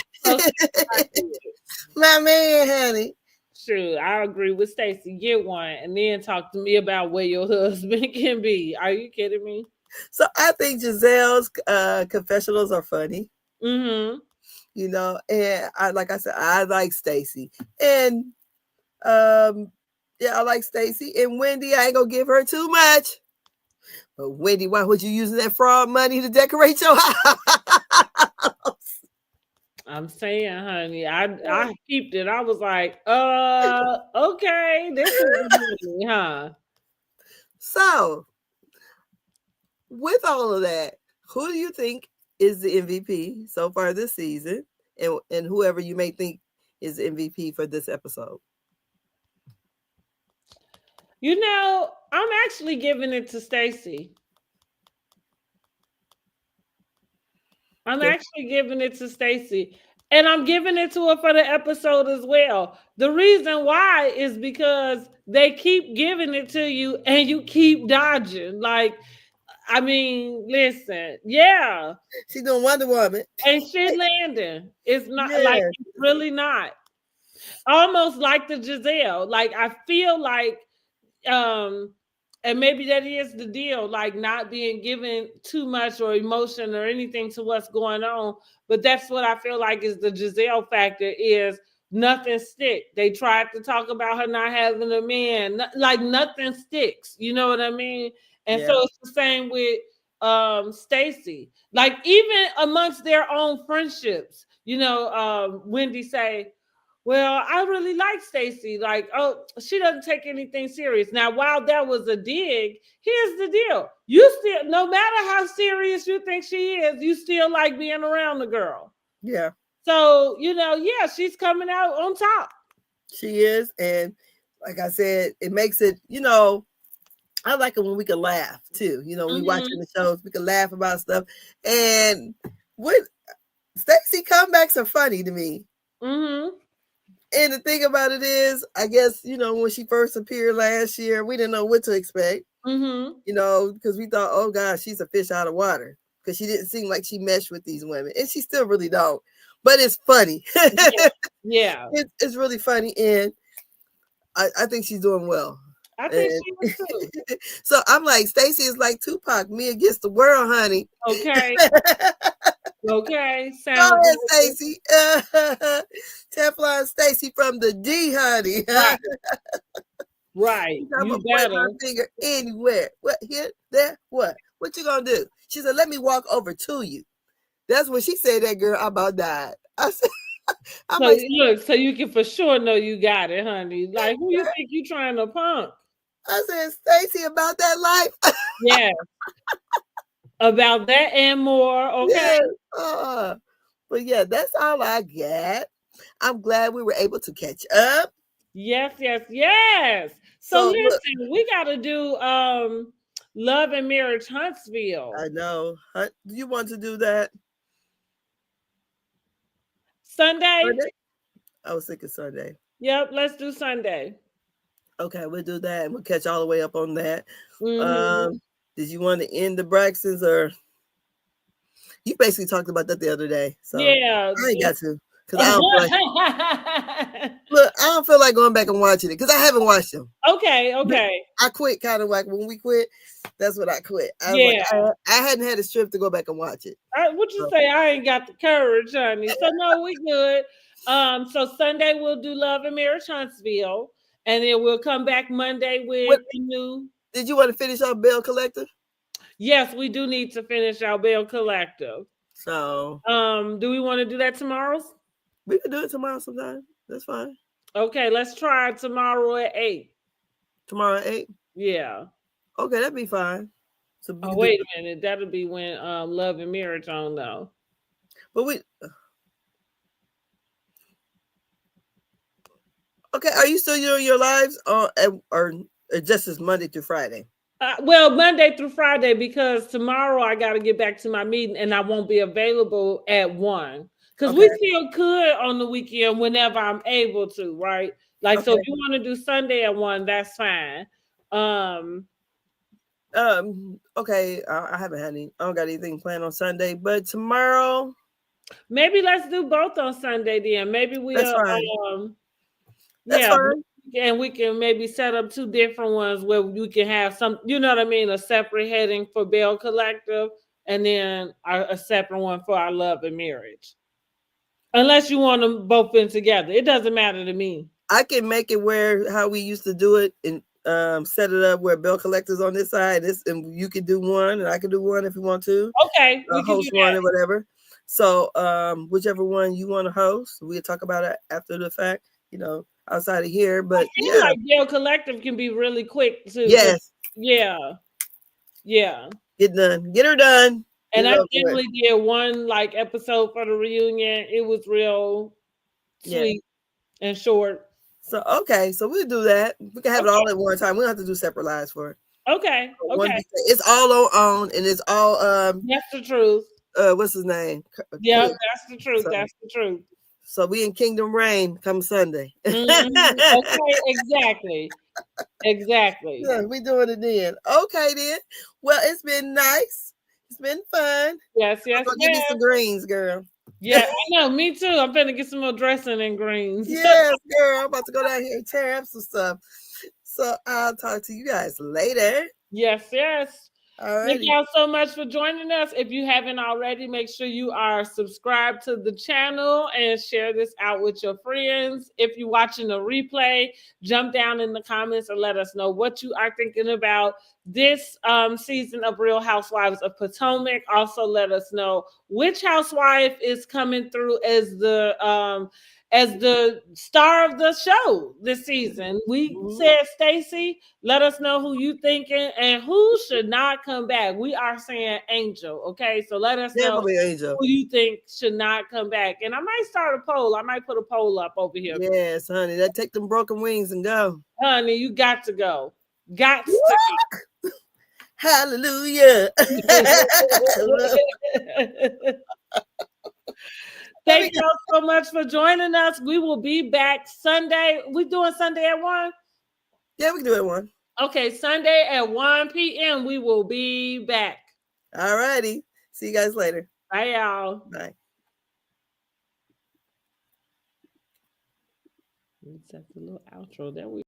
my man, honey. Sure, I agree with Stacey. Get one and then talk to me about where your husband can be. Are you kidding me? So I think Giselle's confessionals are funny. Mm-hmm. And like I said, I like Stacey. And I like Stacey. And Wendy, I ain't gonna give her too much. But Wendy, why would you use that fraud money to decorate your house? I'm saying, honey, I peeped it. I was like, okay, this is money, huh? So, with all of that, who do you think is the MVP so far this season? And whoever you may think is the MVP for this episode? I'm actually giving it to Stacey. I'm actually giving it to Stacey. And I'm giving it to her for the episode as well. The reason why is because they keep giving it to you and you keep dodging. Like, I mean, listen, yeah. She doing Wonder Woman. And shit landing. It's not like Yeah, it's really not. Almost like the Giselle. Like I feel like um and maybe that is the deal, like not being given too much or emotion or anything to what's going on. But that's what I feel like is the Giselle factor is nothing stick. They tried to talk about her not having a man, like nothing sticks. You know what I mean? And yeah, so it's the same with Stacy. Like even amongst their own friendships, Wendy say, well, I really like Stacy. Like, oh, she doesn't take anything serious. Now, while that was a dig, here's the deal. You still, no matter how serious you think she is, you still like being around the girl. yeah. So, yeah, she's coming out on top. She is. And like I said, it makes it, I like it when we can laugh too. We watching the shows, we can laugh about stuff. And with Stacy comebacks are funny to me. Mm-hmm. And the thing about it is, I guess, when she first appeared last year, we didn't know what to expect. Mm-hmm. Because we thought, oh gosh, she's a fish out of water. Because she didn't seem like she meshed with these women. And she still really don't. But it's funny. Yeah. It's really funny. And I think she's doing well. I think she was too. So I'm like, Stacy is like Tupac, me against the world, honey. Okay. Okay. Go ahead, Stacy. Teflon Stacy from the D, honey. Right. I'm gonna point my finger anywhere. What here? There? What? What you gonna do? She said, "Let me walk over to you." That's what she said. That girl about died. I said, so you can for sure know you got it, honey. Like, who you think you trying to punk? I said, Stacy, about that life. Yeah. About that and more. Okay. Yeah. But yeah, that's all I got. I'm glad we were able to catch up. Yes. So listen, we got to do Love and Marriage Huntsville. I know. Do you want to do that? Sunday? I was thinking Sunday. Yep, let's do Sunday. Okay, we'll do that, and we'll catch all the way up on that. Mm-hmm. Did you want to end the Braxtons, or you basically talked about that the other day? So yeah, I ain't got to because I don't feel like going back and watching it because I haven't watched them. Okay. I quit kind of like when we quit. That's what I quit. I hadn't had a strip to go back and watch it. What you say? I ain't got the courage, honey. So no, we good. So Sunday we'll do Love and Marriage Huntsville, and then we'll come back Monday with the new. Did you want to finish our Bell Collective? Yes, we do need to finish our Bell Collective. So, do we want to do that tomorrow? We can do it tomorrow sometime. That's fine. Okay, let's try tomorrow at 8. Tomorrow at 8? Yeah. Okay, that'd be fine. So wait a minute. That'll be when Love and Marriage on though. But okay, are you still doing your lives or just as Monday through Friday? Well, Monday through Friday, because tomorrow I got to get back to my meeting and I won't be available at 1. Because we still could on the weekend whenever I'm able to, right? Like, so if you want to do Sunday at 1, that's fine. Okay, I haven't had I don't got anything planned on Sunday, but tomorrow. Maybe let's do both on Sunday then. Maybe we'll. That's fine. That's fine. And we can maybe set up 2 different ones where you can have some, a separate heading for Bell Collective and then a separate one for our Love and Marriage. Unless you want them both in together. It doesn't matter to me. I can make it how we used to do it and set it up where Bell Collector's on this side, and you can do one and I can do one if you want to. Okay. We host one or whatever. So whichever one you want to host, we'll talk about it after the fact, outside of here. But I feel like Bell Collective can be really quick too. Yes. Yeah. Get her done. And I definitely did one episode for the reunion. It was real sweet and short. So so we'll do that. We can have it all at one time. We don't have to do separate lives for it. Okay. It's all on and it's all that's the truth. What's his name? Yeah, that's the truth. That's the truth. So we in Kingdom Reign come Sunday. Okay, exactly. Exactly. Yeah, we doing it then. Okay, then. Well, it's been nice. It's been fun. Yes, yes, Go give me some greens, girl. Yeah, I know. Me too. I'm finna get some more dressing and greens. Yes, girl. I'm about to go down here and tear up some stuff. So I'll talk to you guys later. Yes, yes. All Thank right. y'all so much for joining us. If you haven't already, make sure you are subscribed to the channel and share this out with your friends. If you're watching a replay, jump down in the comments and let us know what you are thinking about this season of Real Housewives of Potomac. Also, let us know which housewife is coming through as the star of the show this season. We said Stacey. Let us know who you thinking and who should not come back. We are saying Angel, okay? So let us know Angel. who you think should not come back. And I might start a poll. I might put a poll up over here. Yes, honey. That take them broken wings and go. Honey, you got to go. Got to go. Hallelujah. Thank y'all so much for joining us. We will be back Sunday. We doing Sunday at 1? Yeah, we can do it at 1. Okay, Sunday at 1 p.m. We will be back. All righty. See you guys later. Bye, y'all. Bye. That's a little outro. There we